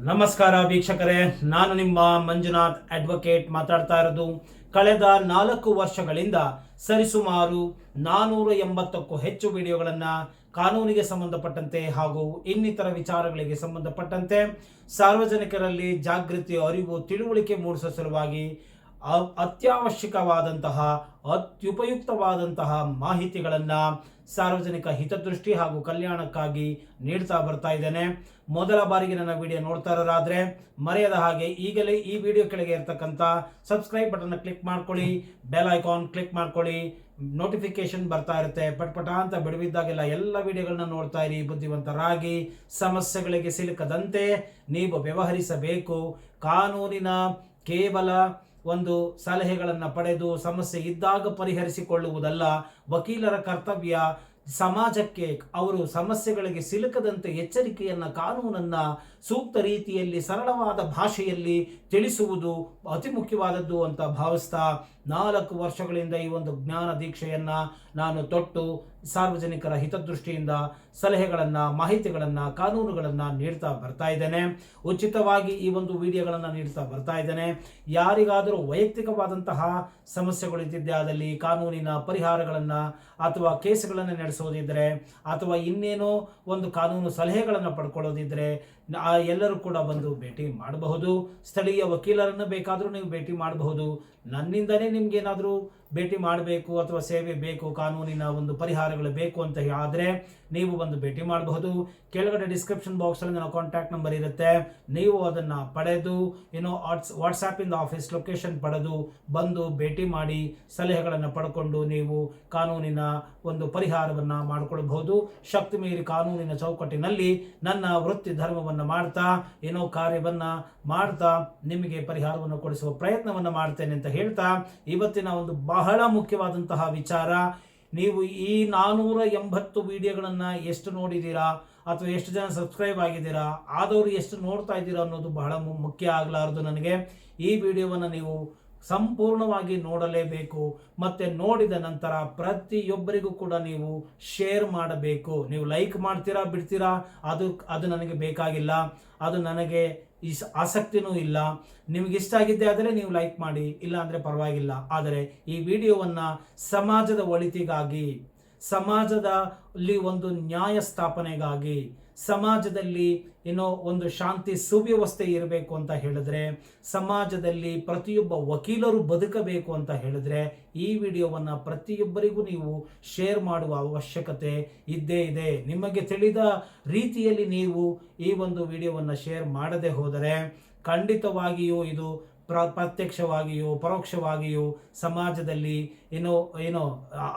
ನಮಸ್ಕಾರ ವೀಕ್ಷಕರೇ, ನಾನು ನಿಮ್ಮ ಮಂಜುನಾಥ್ ಅಡ್ವೊಕೇಟ್ ಮಾತಾಡ್ತಾ ಇರೋದು. ಕಳೆದ 4 ವರ್ಷಗಳಿಂದ ಸರಿಸುಮಾರು 480ಕ್ಕೂ ಹೆಚ್ಚು ವಿಡಿಯೋಗಳನ್ನು ಕಾನೂನಿಗೆ ಸಂಬಂಧಪಟ್ಟಂತೆ ಹಾಗೂ ಇನ್ನಿತರ ವಿಚಾರಗಳಿಗೆ ಸಂಬಂಧಪಟ್ಟಂತೆ ಸಾರ್ವಜನಿಕರಲ್ಲಿ ಜಾಗೃತಿ, ಅರಿವು, ತಿಳುವಳಿಕೆ ಮೂಡಿಸುವ ಸಲುವಾಗಿ ಅತ್ಯವಶ್ಯಕವಾದಂತಹ ಅತ್ಯುಪಯುಕ್ತವಾದಂತಹ ಮಾಹಿತಿಗಳನ್ನು ಸಾರ್ವಜನಿಕ ಹಿತದೃಷ್ಟಿ ಹಾಗೂ ಕಲ್ಯಾಣಕ್ಕಾಗಿ ನೀಡ್ತಾ ಬರ್ತಾ ಇದ್ದೇನೆ. ಮೊದಲ ಬಾರಿಗೆ ನನ್ನ ವಿಡಿಯೋ ನೋಡ್ತಾ ಇರೋರಾದರೆ ಮರೆಯದ ಹಾಗೆ ಈಗಲೇ ಈ ವಿಡಿಯೋ ಕೆಳಗೆ ಇರ್ತಕ್ಕಂಥ ಸಬ್ಸ್ಕ್ರೈಬ್ ಬಟನ್ನ ಕ್ಲಿಕ್ ಮಾಡ್ಕೊಳ್ಳಿ, ಬೆಲ್ ಐಕಾನ್ ಕ್ಲಿಕ್ ಮಾಡ್ಕೊಳ್ಳಿ. ನೋಟಿಫಿಕೇಶನ್ ಬರ್ತಾ ಇರುತ್ತೆ. ಪಟ್ಪಟ ಅಂತ ಬಿಡುವಿದ್ದಾಗೆಲ್ಲ ಎಲ್ಲ ವಿಡಿಯೋಗಳನ್ನ ನೋಡ್ತಾ ಇರಿ. ಬುದ್ಧಿವಂತರಾಗಿ ಸಮಸ್ಯೆಗಳಿಗೆ ಸಿಲುಕದಂತೆ ನೀವು ವ್ಯವಹರಿಸಬೇಕು. ಕಾನೂನಿನ ಕೇವಲ ಒಂದು ಸಲಹೆಗಳನ್ನು ಪಡೆದು ಸಮಸ್ಯೆ ಇದ್ದಾಗ ಪರಿಹರಿಸಿಕೊಳ್ಳುವುದಲ್ಲ. ವಕೀಲರ ಕರ್ತವ್ಯ ಸಮಾಜಕ್ಕೆ ಅವರು ಸಮಸ್ಯೆಗಳಿಗೆ ಸಿಲುಕದಂತೆ ಎಚ್ಚರಿಕೆಯನ್ನು, ಕಾನೂನನ್ನು ಸೂಕ್ತ ರೀತಿಯಲ್ಲಿ ಸರಳವಾದ ಭಾಷೆಯಲ್ಲಿ ತಿಳಿಸುವುದು ಅತಿ ಮುಖ್ಯವಾದದ್ದು ಅಂತ ಭಾವಿಸ್ತಾ 4 ವರ್ಷಗಳಿಂದ ಈ ಒಂದು ಜ್ಞಾನ ದೀಕ್ಷೆಯನ್ನು ನಾನು ತೊಟ್ಟು ಸಾರ್ವಜನಿಕರ ಹಿತದೃಷ್ಟಿಯಿಂದ ಸಲಹೆಗಳನ್ನು, ಮಾಹಿತಿಗಳನ್ನು, ಕಾನೂನುಗಳನ್ನು ನೀಡ್ತಾ ಬರ್ತಾ ಇದ್ದೇನೆ. ಉಚಿತವಾಗಿ ಈ ಒಂದು ವಿಡಿಯೋಗಳನ್ನು ನೀಡ್ತಾ ಬರ್ತಾ ಇದ್ದೇನೆ. ಯಾರಿಗಾದರೂ ವೈಯಕ್ತಿಕವಾದಂತಹ ಸಮಸ್ಯೆಗಳು ಇದ್ದಿದ್ದಲ್ಲಿ ಕಾನೂನಿನ ಪರಿಹಾರಗಳನ್ನು ಅಥವಾ ಕೇಸುಗಳನ್ನು ನಡೆಸೋದಿದ್ದರೆ ಅಥವಾ ಇನ್ನೇನೋ ಒಂದು ಕಾನೂನು ಸಲಹೆಗಳನ್ನು ಪಡ್ಕೊಳ್ಳೋದಿದ್ದರೆ ಎಲ್ಲರೂ ಕೂಡ ಬಂದು ಭೇಟಿ ಮಾಡಬಹುದು. ಸ್ಥಳೀಯ ವಕೀಲರನ್ನು ಬೇಕಾದರೂ ನೀವು ಭೇಟಿ ಮಾಡಬಹುದು. ನನ್ನಿಂದನೇ ನಿಮ್ಗೇನಾದರೂ ಭೇಟಿ ಮಾಡಬೇಕು ಅಥವಾ ಸೇವೆ ಬೇಕು, ಕಾನೂನಿನ ಒಂದು ಪರಿಹಾರಗಳು ಬೇಕು ಅಂತ ಆದರೆ ನೀವು ಬಂದು ಭೇಟಿ ಮಾಡಬಹುದು. ಕೆಳಗಡೆ ಡಿಸ್ಕ್ರಿಪ್ಷನ್ ಬಾಕ್ಸಲ್ಲಿ ನನ್ನ ಕಾಂಟ್ಯಾಕ್ಟ್ ನಂಬರ್ ಇರುತ್ತೆ. ನೀವು ಅದನ್ನು ಪಡೆದು ವಾಟ್ಸಾಪಿಂದ ಆಫೀಸ್ ಲೊಕೇಶನ್ ಪಡೆದು ಬಂದು ಭೇಟಿ ಮಾಡಿ ಸಲಹೆಗಳನ್ನು ಪಡ್ಕೊಂಡು ನೀವು ಕಾನೂನಿನ ಒಂದು ಪರಿಹಾರವನ್ನು ಮಾಡಿಕೊಳ್ಬಹುದು. ಶಕ್ತಿ ಮೀರಿ ಕಾನೂನಿನ ಚೌಕಟ್ಟಿನಲ್ಲಿ ನನ್ನ ವೃತ್ತಿ ಧರ್ಮವನ್ನು ಮಾಡ್ತಾ ಕಾರ್ಯವನ್ನು ಮಾಡ್ತಾ ನಿಮಗೆ ಪರಿಹಾರವನ್ನು ಕೊಡಿಸುವ ಪ್ರಯತ್ನವನ್ನು ಮಾಡ್ತೇನೆ ಅಂತ ಹೇಳ್ತಾ, ಇವತ್ತಿನ ಒಂದು ಬಹಳ ಮುಖ್ಯವಾದಂತಹ ವಿಚಾರ, ನೀವು ಈ 480 ವಿಡಿಯೋಗಳನ್ನು ಎಷ್ಟು ನೋಡಿದ್ದೀರಾ ಅಥವಾ ಎಷ್ಟು ಜನ ಸಬ್ಸ್ಕ್ರೈಬ್ ಆಗಿದ್ದೀರಾ, ಆದವರು ಎಷ್ಟು ನೋಡ್ತಾ ಇದ್ದೀರಾ ಅನ್ನೋದು ಬಹಳ ಮುಖ್ಯ ಆಗಲಾರದು ನನಗೆ. ಈ ವಿಡಿಯೋವನ್ನು ನೀವು ಸಂಪೂರ್ಣವಾಗಿ ನೋಡಲೇಬೇಕು. ಮತ್ತೆ ನೋಡಿದ ನಂತರ ಪ್ರತಿಯೊಬ್ಬರಿಗೂ ಕೂಡ ನೀವು ಶೇರ್ ಮಾಡಬೇಕು. ನೀವು ಲೈಕ್ ಮಾಡ್ತೀರಾ ಬಿಡ್ತೀರಾ ಅದು ನನಗೆ ಬೇಕಾಗಿಲ್ಲ, ಅದು ನನಗೆ ಆಸಕ್ತಿನೂ ಇಲ್ಲ. ನಿಮ್ಗೆ ಇಷ್ಟ ಆಗಿದ್ದೆ ಆದರೆ ನೀವು ಲೈಕ್ ಮಾಡಿ, ಇಲ್ಲ ಅಂದರೆ ಪರವಾಗಿಲ್ಲ. ಆದರೆ ಈ ವಿಡಿಯೋವನ್ನು ಸಮಾಜದ ಒಳಿತಿಗಾಗಿ, ಸಮಾಜದಲ್ಲಿ ಒಂದು ನ್ಯಾಯ ಸ್ಥಾಪನೆಗಾಗಿ, ಸಮಾಜದಲ್ಲಿ ಒಂದು ಶಾಂತಿ ಸುವ್ಯವಸ್ಥೆ ಇರಬೇಕು ಅಂತ ಹೇಳಿದ್ರೆ, ಸಮಾಜದಲ್ಲಿ ಪ್ರತಿಯೊಬ್ಬ ವಕೀಲರು ಬದುಕಬೇಕು ಅಂತ ಹೇಳಿದ್ರೆ ಈ ವಿಡಿಯೋವನ್ನು ಪ್ರತಿಯೊಬ್ಬರಿಗೂ ನೀವು ಶೇರ್ ಮಾಡುವ ಅವಶ್ಯಕತೆ ಇದ್ದೇ ಇದೆ. ನಿಮಗೆ ತಿಳಿದ ರೀತಿಯಲ್ಲಿ ನೀವು ಈ ಒಂದು ವಿಡಿಯೋವನ್ನು ಶೇರ್ ಮಾಡದೆ ಹೋದರೆ ಖಂಡಿತವಾಗಿಯೂ ಇದು ಪ್ರತ್ಯಕ್ಷವಾಗಿಯೋ ಪರೋಕ್ಷವಾಗಿಯೋ ಸಮಾಜದಲ್ಲಿ ಏನೋ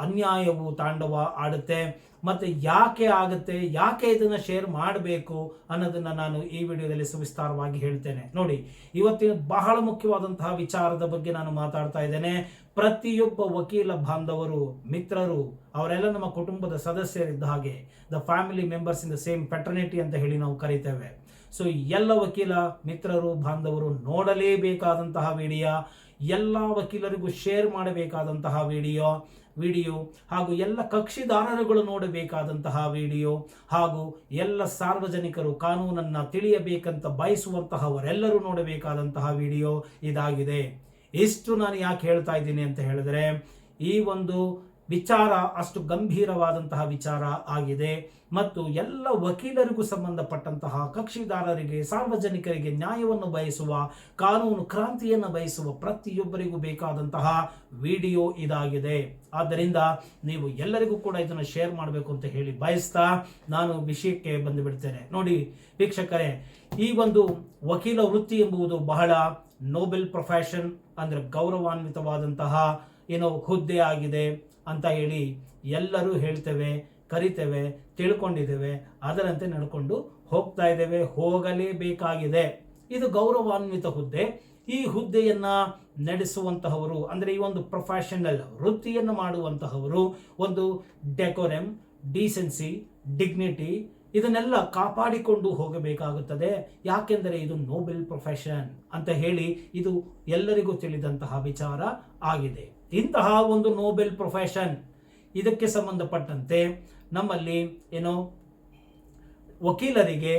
ಅನ್ಯಾಯವು ತಾಂಡವ ಆಡುತ್ತೆ. ಮತ್ತು ಯಾಕೆ ಆಗುತ್ತೆ, ಯಾಕೆ ಇದನ್ನು ಶೇರ್ ಮಾಡಬೇಕು ಅನ್ನೋದನ್ನು ನಾನು ಈ ವಿಡಿಯೋದಲ್ಲಿ ಸವಿಸ್ತಾರವಾಗಿ ಹೇಳ್ತೇನೆ. ನೋಡಿ, ಇವತ್ತಿನ ಬಹಳ ಮುಖ್ಯವಾದಂತಹ ವಿಚಾರದ ಬಗ್ಗೆ ನಾನು ಮಾತಾಡ್ತಾ ಇದ್ದೇನೆ. ಪ್ರತಿಯೊಬ್ಬ ವಕೀಲ ಬಾಂಧವರು, ಮಿತ್ರರು, ಅವರೆಲ್ಲ ನಮ್ಮ ಕುಟುಂಬದ ಸದಸ್ಯರಿದ್ದ ಹಾಗೆ, the family members in the same fraternity ಅಂತ ಹೇಳಿ ನಾವು ಕರಿತೇವೆ. ಸೊ ಎಲ್ಲ ವಕೀಲ ಮಿತ್ರರು ಬಾಂಧವರು ನೋಡಲೇಬೇಕಾದಂತಹ ವಿಡಿಯೋ, ಎಲ್ಲ ವಕೀಲರಿಗೂ ಶೇರ್ ಮಾಡಬೇಕಾದಂತಹ ವಿಡಿಯೋ ಹಾಗೂ ಎಲ್ಲ ಕಕ್ಷಿದಾರರುಗಳು ನೋಡಬೇಕಾದಂತಹ ವಿಡಿಯೋ ಹಾಗೂ ಎಲ್ಲ ಸಾರ್ವಜನಿಕರು ಕಾನೂನನ್ನು ತಿಳಿಯಬೇಕಂತ ಬಯಸುವಂತಹವರೆಲ್ಲರೂ ನೋಡಬೇಕಾದಂತಹ ವಿಡಿಯೋ ಇದಾಗಿದೆ. ಇಷ್ಟು ನಾನು ಯಾಕೆ ಹೇಳ್ತಾ ಇದ್ದೀನಿ ಅಂತ ಹೇಳಿದ್ರೆ, ಈ ಒಂದು ವಿಚಾರ ಅಷ್ಟು ಗಂಭೀರವಾದಂತಹ ವಿಚಾರ ಆಗಿದೆ ಮತ್ತು ಎಲ್ಲ ವಕೀಲರಿಗೂ ಸಂಬಂಧಪಟ್ಟಂತಹ ಕಕ್ಷಿದಾರರಿಗೆ, ಸಾರ್ವಜನಿಕರಿಗೆ ನ್ಯಾಯವನ್ನು ಬಯಸುವ, ಕಾನೂನು ಕ್ರಾಂತಿಯನ್ನು ಬಯಸುವ ಪ್ರತಿಯೊಬ್ಬರಿಗೂ ಬೇಕಾದಂತಹ ವಿಡಿಯೋ ಇದಾಗಿದೆ. ಆದ್ದರಿಂದ ನೀವು ಎಲ್ಲರಿಗೂ ಕೂಡ ಇದನ್ನು ಶೇರ್ ಮಾಡಬೇಕು ಅಂತ ಹೇಳಿ ಬಯಸ್ತಾ ನಾನು ವಿಷಯಕ್ಕೆ ಬಂದು ಬಿಡ್ತೇನೆ. ನೋಡಿ ವೀಕ್ಷಕರೇ, ಈ ಒಂದು ವಕೀಲ ವೃತ್ತಿ ಎಂಬುದು ಬಹಳ ನೋಬೆಲ್ ಪ್ರೊಫೆಷನ್, ಅಂದರೆ ಗೌರವಾನ್ವಿತವಾದಂತಹ ಹುದ್ದೆ ಆಗಿದೆ ಅಂತ ಹೇಳಿ ಎಲ್ಲರೂ ಹೇಳ್ತೇವೆ, ಕರಿತೇವೆ, ತಿಳ್ಕೊಂಡಿದ್ದೇವೆ, ಅದರಂತೆ ನಡ್ಕೊಂಡು ಹೋಗ್ತಾ ಇದ್ದೇವೆ, ಹೋಗಲೇಬೇಕಾಗಿದೆ. ಇದು ಗೌರವಾನ್ವಿತ ಹುದ್ದೆ. ಈ ಹುದ್ದೆಯನ್ನ ನಡೆಸುವಂತಹವರು, ಅಂದರೆ ಈ ಒಂದು ಪ್ರೊಫೆಷನಲ್ ವೃತ್ತಿಯನ್ನು ಮಾಡುವಂತಹವರು ಒಂದು ಡೆಕೋರಮ್, ಡಿಸೆನ್ಸಿ, ಡಿಗ್ನಿಟಿ ಇದನ್ನೆಲ್ಲ ಕಾಪಾಡಿಕೊಂಡು ಹೋಗಬೇಕಾಗುತ್ತದೆ. ಯಾಕೆಂದರೆ ಇದು ನೋಬೆಲ್ ಪ್ರೊಫೆಷನ್ ಅಂತ ಹೇಳಿ ಇದು ಎಲ್ಲರಿಗೂ ತಿಳಿದಂತಹ ವಿಚಾರ ಆಗಿದೆ. ಇಂತಹ ಒಂದು ನೋಬೆಲ್ ಪ್ರೊಫೆಷನ್, ಇದಕ್ಕೆ ಸಂಬಂಧಪಟ್ಟಂತೆ ನಮ್ಮಲ್ಲಿ ವಕೀಲರಿಗೆ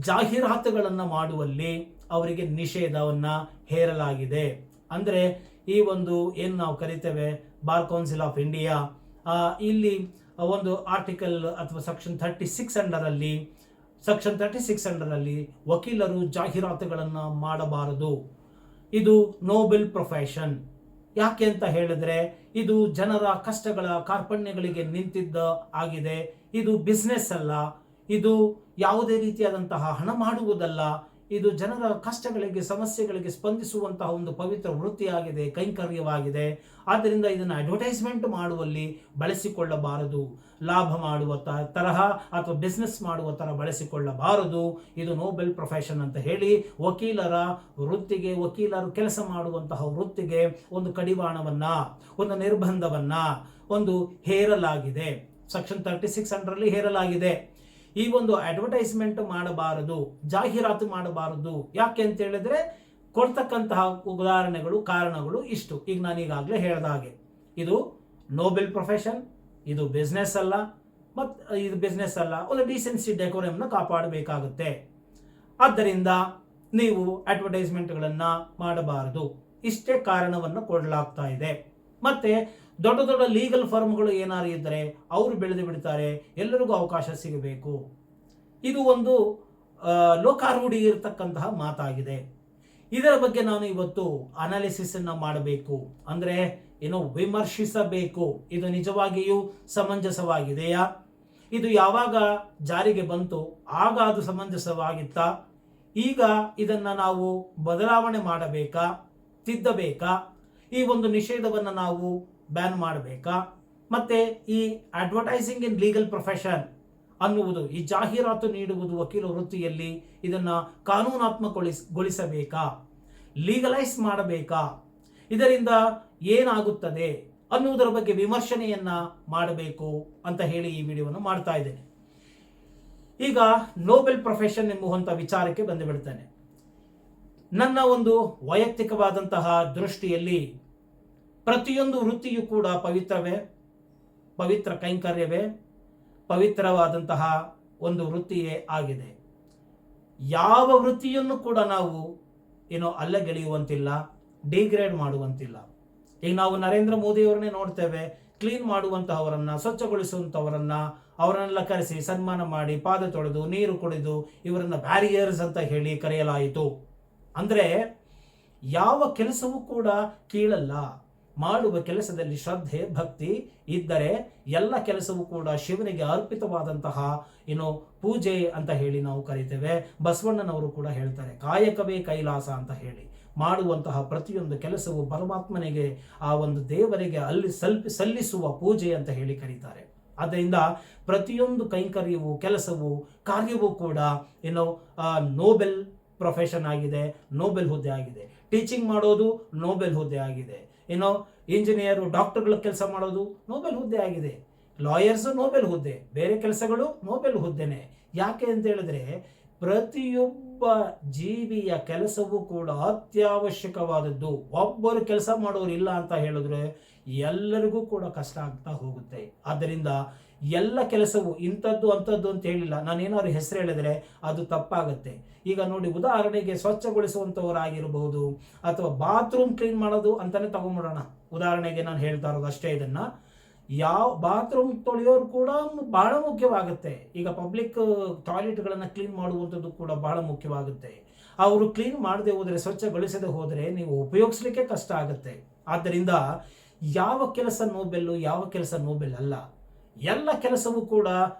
ಜಾಹೀರಾತುಗಳನ್ನು ಮಾಡುವಲ್ಲಿ ಅವರಿಗೆ ನಿಷೇಧವನ್ನು ಹೇರಲಾಗಿದೆ. ಅಂದರೆ ಈ ಒಂದು ಏನು ನಾವು ಕರಿತೇವೆ ಬಾರ್ ಕೌನ್ಸಿಲ್ ಆಫ್ ಇಂಡಿಯಾ, ಇಲ್ಲಿ ಒಂದು ಆರ್ಟಿಕಲ್ ಅಥವಾ ಸೆಕ್ಷನ್ 36 ಅಂಡರಲ್ಲಿ ವಕೀಲರು ಜಾಹೀರಾತುಗಳನ್ನು ಮಾಡಬಾರದು. ಇದು ನೋಬೆಲ್ ಪ್ರೊಫೆಷನ್. ಯಾಕೆ ಅಂತ ಹೇಳಿದ್ರೆ ಇದು ಜನರ ಕಷ್ಟಗಳ ಕಾರ್ಪಣ್ಯಗಳಿಗೆ ನಿಂತಿದ್ದ ಆಗಿದೆ. ಇದು ಬಿಸ್ನೆಸ್ ಅಲ್ಲ, ಇದು ಯಾವುದೇ ರೀತಿಯಾದಂತಹ ಹಣ ಮಾಡುವುದಲ್ಲ. ಇದು ಜನರ ಕಷ್ಟಗಳಿಗೆ, ಸಮಸ್ಯೆಗಳಿಗೆ ಸ್ಪಂದಿಸುವಂತಹ ಒಂದು ಪವಿತ್ರ ವೃತ್ತಿಯಾಗಿದೆ, ಕೈಂಕರ್ಯವಾಗಿದೆ. ಆದ್ದರಿಂದ ಇದನ್ನು ಅಡ್ವರ್ಟೈಸ್ಮೆಂಟ್ ಮಾಡುವಲ್ಲಿ ಬಳಸಿಕೊಳ್ಳಬಾರದು. ಲಾಭ ಮಾಡುವ ತರಹ ಅಥವಾ ಬಿಸ್ನೆಸ್ ಮಾಡುವ ತರ ಬಳಸಿಕೊಳ್ಳಬಾರದು. ಇದು ನೋಬೆಲ್ ಪ್ರೊಫೆಷನ್ ಅಂತ ಹೇಳಿ ವಕೀಲರ ವೃತ್ತಿಗೆ, ವಕೀಲರು ಕೆಲಸ ಮಾಡುವಂತಹ ವೃತ್ತಿಗೆ ಒಂದು ಕಡಿವಾಣವನ್ನ, ಒಂದು ನಿರ್ಬಂಧವನ್ನ ಒಂದು ಹೇರಲಾಗಿದೆ. ಸೆಕ್ಷನ್ 36 ಅಂಡರಲ್ಲಿ ಹೇರಲಾಗಿದೆ. ಈ ಒಂದು ಅಡ್ವರ್ಟೈಸ್ಮೆಂಟ್ ಮಾಡಬಾರದು, ಜಾಹೀರಾತು ಮಾಡಬಾರದು. ಯಾಕೆ ಅಂತ ಹೇಳಿದ್ರೆ ಕೊಡ್ತಕ್ಕಂತಹ ಉದಾಹರಣೆಗಳು, ಕಾರಣಗಳು ಇಷ್ಟು. ಈಗ ನಾನು ಈಗಾಗಲೇ ಹೇಳಿದ ಹಾಗೆ ಇದು ನೋಬೆಲ್ ಪ್ರೊಫೆಷನ್, ಇದು ಬಿಸ್ನೆಸ್ ಅಲ್ಲ, ಇದು ಬಿಸ್ನೆಸ್ ಅಲ್ಲ, ಒಂದು ಡಿಸೆನ್ಸಿ ಡೆಕೋರಮ್ನ ಕಾಪಾಡಬೇಕಾಗುತ್ತೆ. ಆದ್ದರಿಂದ ನೀವು ಅಡ್ವರ್ಟೈಸ್ಮೆಂಟ್ಗಳನ್ನು ಮಾಡಬಾರದು. ಇಷ್ಟೇ ಕಾರಣವನ್ನು ಕೊಡಲಾಗ್ತಾ ಇದೆ. ಮತ್ತೆ ದೊಡ್ಡ ದೊಡ್ಡ ಲೀಗಲ್ ಫರ್ಮ್ಗಳು ಏನಾರು ಇದ್ದರೆ ಅವರು ಬೆಳೆದು ಬಿಡ್ತಾರೆ, ಎಲ್ಲರಿಗೂ ಅವಕಾಶ ಸಿಗಬೇಕು. ಇದು ಒಂದು ಲೋಕಾರೂಢಿ ಇರತಕ್ಕಂತಹ ಮಾತಾಗಿದೆ. ಇದರ ಬಗ್ಗೆ ನಾನು ಇವತ್ತು ಅನಾಲಿಸಿಸ್ ಅನ್ನ ಮಾಡಬೇಕು, ಅಂದ್ರೆ ಏನು ವಿಮರ್ಶಿಸಬೇಕು. ಇದು ನಿಜವಾಗಿಯೂ ಸಮಂಜಸವಾಗಿದೆಯಾ? ಇದು ಯಾವಾಗ ಜಾರಿಗೆ ಬಂತು ಆಗ ಅದು ಸಮಂಜಸವಾಗಿತ್ತಾ? ಈಗ ಇದನ್ನ ನಾವು ಬದಲಾವಣೆ ಮಾಡಬೇಕಾ, ತಿದ್ದಬೇಕಾ? ಈ ಒಂದು ನಿಷೇಧವನ್ನು ನಾವು ಬ್ಯಾನ್ ಮಾಡಬೇಕಾ? ಮತ್ತೆ ಈ ಅಡ್ವರ್ಟೈಸಿಂಗ್ ಇನ್ ಲೀಗಲ್ ಪ್ರೊಫೆಷನ್ ಅನ್ನುವುದು, ಈ ಜಾಹೀರಾತು ನೀಡುವುದು ವಕೀಲ ವೃತ್ತಿಯಲ್ಲಿ, ಇದನ್ನ ಕಾನೂನಾತ್ಮಕಗೊಳಿಸಬೇಕಾ, ಲೀಗಲೈಸ್ ಮಾಡಬೇಕಾ? ಇದರಿಂದ ಏನಾಗುತ್ತದೆ ಅನ್ನುವುದರ ಬಗ್ಗೆ ವಿಮರ್ಶನೆಯನ್ನ ಮಾಡಬೇಕು ಅಂತ ಹೇಳಿ ಈ ವಿಡಿಯೋವನ್ನು ಮಾಡ್ತಾ ಇದ್ದೇನೆ. ಈಗ ನೋಬೆಲ್ ಪ್ರೊಫೆಷನ್ ಎಂಬುವಂತ ವಿಚಾರಕ್ಕೆ ಬಂದು ಬಿಡ್ತೇನೆ. ನನ್ನ ಒಂದು ವೈಯಕ್ತಿಕವಾದಂತಹ ದೃಷ್ಟಿಯಲ್ಲಿ ಪ್ರತಿಯೊಂದು ವೃತ್ತಿಯೂ ಕೂಡ ಪವಿತ್ರವೇ, ಪವಿತ್ರ ಕೈಂಕರ್ಯವೇ, ಪವಿತ್ರವಾದಂತಹ ಒಂದು ವೃತ್ತಿಯೇ ಆಗಿದೆ. ಯಾವ ವೃತ್ತಿಯನ್ನು ಕೂಡ ನಾವು ಅಲ್ಲಗೆಳೆಯುವಂತಿಲ್ಲ, ಡಿಗ್ರೇಡ್ ಮಾಡುವಂತಿಲ್ಲ. ಈಗ ನಾವು ನರೇಂದ್ರ ಮೋದಿಯವರನ್ನೇ ನೋಡ್ತೇವೆ, ಕ್ಲೀನ್ ಮಾಡುವಂತಹವರನ್ನ, ಸ್ವಚ್ಛಗೊಳಿಸುವಂತಹವರನ್ನ ಅವರನ್ನೆಲ್ಲ ಕರೆಸಿ ಸನ್ಮಾನ ಮಾಡಿ, ಪಾದ ತೊಳೆದು, ನೀರು ಕುಡಿದು ಇವರನ್ನ ಬ್ಯಾರಿಯರ್ಸ್ ಅಂತ ಹೇಳಿ ಕರೆಯಲಾಯಿತು. ಅಂದ್ರೆ ಯಾವ ಕೆಲಸವೂ ಕೂಡ ಕೀಳಲ್ಲ. ಮಾಡುವ ಕೆಲಸದಲ್ಲಿ ಶ್ರದ್ಧೆ, ಭಕ್ತಿ ಇದ್ದರೆ ಎಲ್ಲ ಕೆಲಸವೂ ಕೂಡ ಶಿವನಿಗೆ ಅರ್ಪಿತವಾದಂತಹ ಪೂಜೆ ಅಂತ ಹೇಳಿ ನಾವು ಕರಿತೇವೆ. ಬಸವಣ್ಣನವರು ಕೂಡ ಹೇಳ್ತಾರೆ, ಕಾಯಕವೇ ಕೈಲಾಸ ಅಂತ ಹೇಳಿ. ಮಾಡುವಂತಹ ಪ್ರತಿಯೊಂದು ಕೆಲಸವು ಪರಮಾತ್ಮನಿಗೆ, ಆ ಒಂದು ದೇವರಿಗೆ ಸಲ್ಲಿಸುವ ಪೂಜೆ ಅಂತ ಹೇಳಿ ಕರೀತಾರೆ. ಆದ್ದರಿಂದ ಪ್ರತಿಯೊಂದು ಕೈಂಕರ್ಯವು, ಕೆಲಸವು, ಕಾರ್ಯವೂ ಕೂಡ ನೋಬೆಲ್ ಪ್ರೊಫೆಷನ್ ಆಗಿದೆ, ನೋಬೆಲ್ ಹುದ್ದೆ ಆಗಿದೆ. ಟೀಚಿಂಗ್ ಮಾಡೋದು ನೋಬೆಲ್ ಹುದ್ದೆ ಆಗಿದೆ. ಇಂಜಿನಿಯರು, ಡಾಕ್ಟರ್ಗಳ ಕೆಲಸ ಮಾಡೋದು ನೋಬೆಲ್ ಹುದ್ದೆ ಆಗಿದೆ. ಲಾಯರ್ಸ್ ನೋಬೆಲ್ ಹುದ್ದೆ, ಬೇರೆ ಕೆಲಸಗಳು ನೋಬೆಲ್ ಹುದ್ದೆನೆ. ಯಾಕೆ ಅಂತ ಹೇಳಿದ್ರೆ ಪ್ರತಿಯೊಬ್ಬ ಜೀವಿಯ ಕೆಲಸವೂ ಕೂಡ ಅತ್ಯವಶ್ಯಕವಾದದ್ದು. ಒಬ್ಬರು ಕೆಲಸ ಮಾಡೋರು ಇಲ್ಲ ಅಂತ ಹೇಳಿದ್ರೆ ಎಲ್ಲರಿಗೂ ಕೂಡ ಕಷ್ಟ ಆಗ್ತಾ ಹೋಗುತ್ತೆ. ಆದ್ದರಿಂದ ಎಲ್ಲ ಕೆಲಸವು ಇಂಥದ್ದು ಅಂಥದ್ದು ಅಂತ ಹೇಳಿಲ್ಲ. ನಾನೇನಾದ್ರು ಹೆಸರು ಹೇಳಿದ್ರೆ ಅದು ತಪ್ಪಾಗುತ್ತೆ. ಈಗ ನೋಡಿ, ಉದಾಹರಣೆಗೆ ಸ್ವಚ್ಛಗೊಳಿಸುವಂಥವರಾಗಿರಬಹುದು ಅಥವಾ ಬಾತ್ರೂಮ್ ಕ್ಲೀನ್ ಮಾಡೋದು ಅಂತಾನೆ ತಗೊಂಡ್ಬಿಡೋಣ. ಉದಾಹರಣೆಗೆ ನಾನು ಹೇಳ್ತಾ ಇರೋದು ಅಷ್ಟೇ. ಇದನ್ನ ಯಾವ ಬಾತ್ರೂಮ್ ತೊಳೆಯೋರು ಕೂಡ ಬಹಳ ಮುಖ್ಯವಾಗುತ್ತೆ. ಈಗ ಪಬ್ಲಿಕ್ ಟಾಯ್ಲೆಟ್ಗಳನ್ನು ಕ್ಲೀನ್ ಮಾಡುವಂಥದ್ದು ಕೂಡ ಬಹಳ ಮುಖ್ಯವಾಗುತ್ತೆ. ಅವರು ಕ್ಲೀನ್ ಮಾಡದೆ ಹೋದರೆ, ಸ್ವಚ್ಛಗೊಳಿಸದೆ ಹೋದರೆ ನೀವು ಉಪಯೋಗಿಸ್ಲಿಕ್ಕೆ ಕಷ್ಟ ಆಗುತ್ತೆ. ಆದ್ದರಿಂದ ಯಾವ ಕೆಲಸ ನೋಬೆಲ್ಲು, ಯಾವ ಕೆಲಸ ನೋಬೆಲ್ ಅಲ್ಲ, ಎಲ್ಲ ಕೆಲಸವೂ ಕೂಡ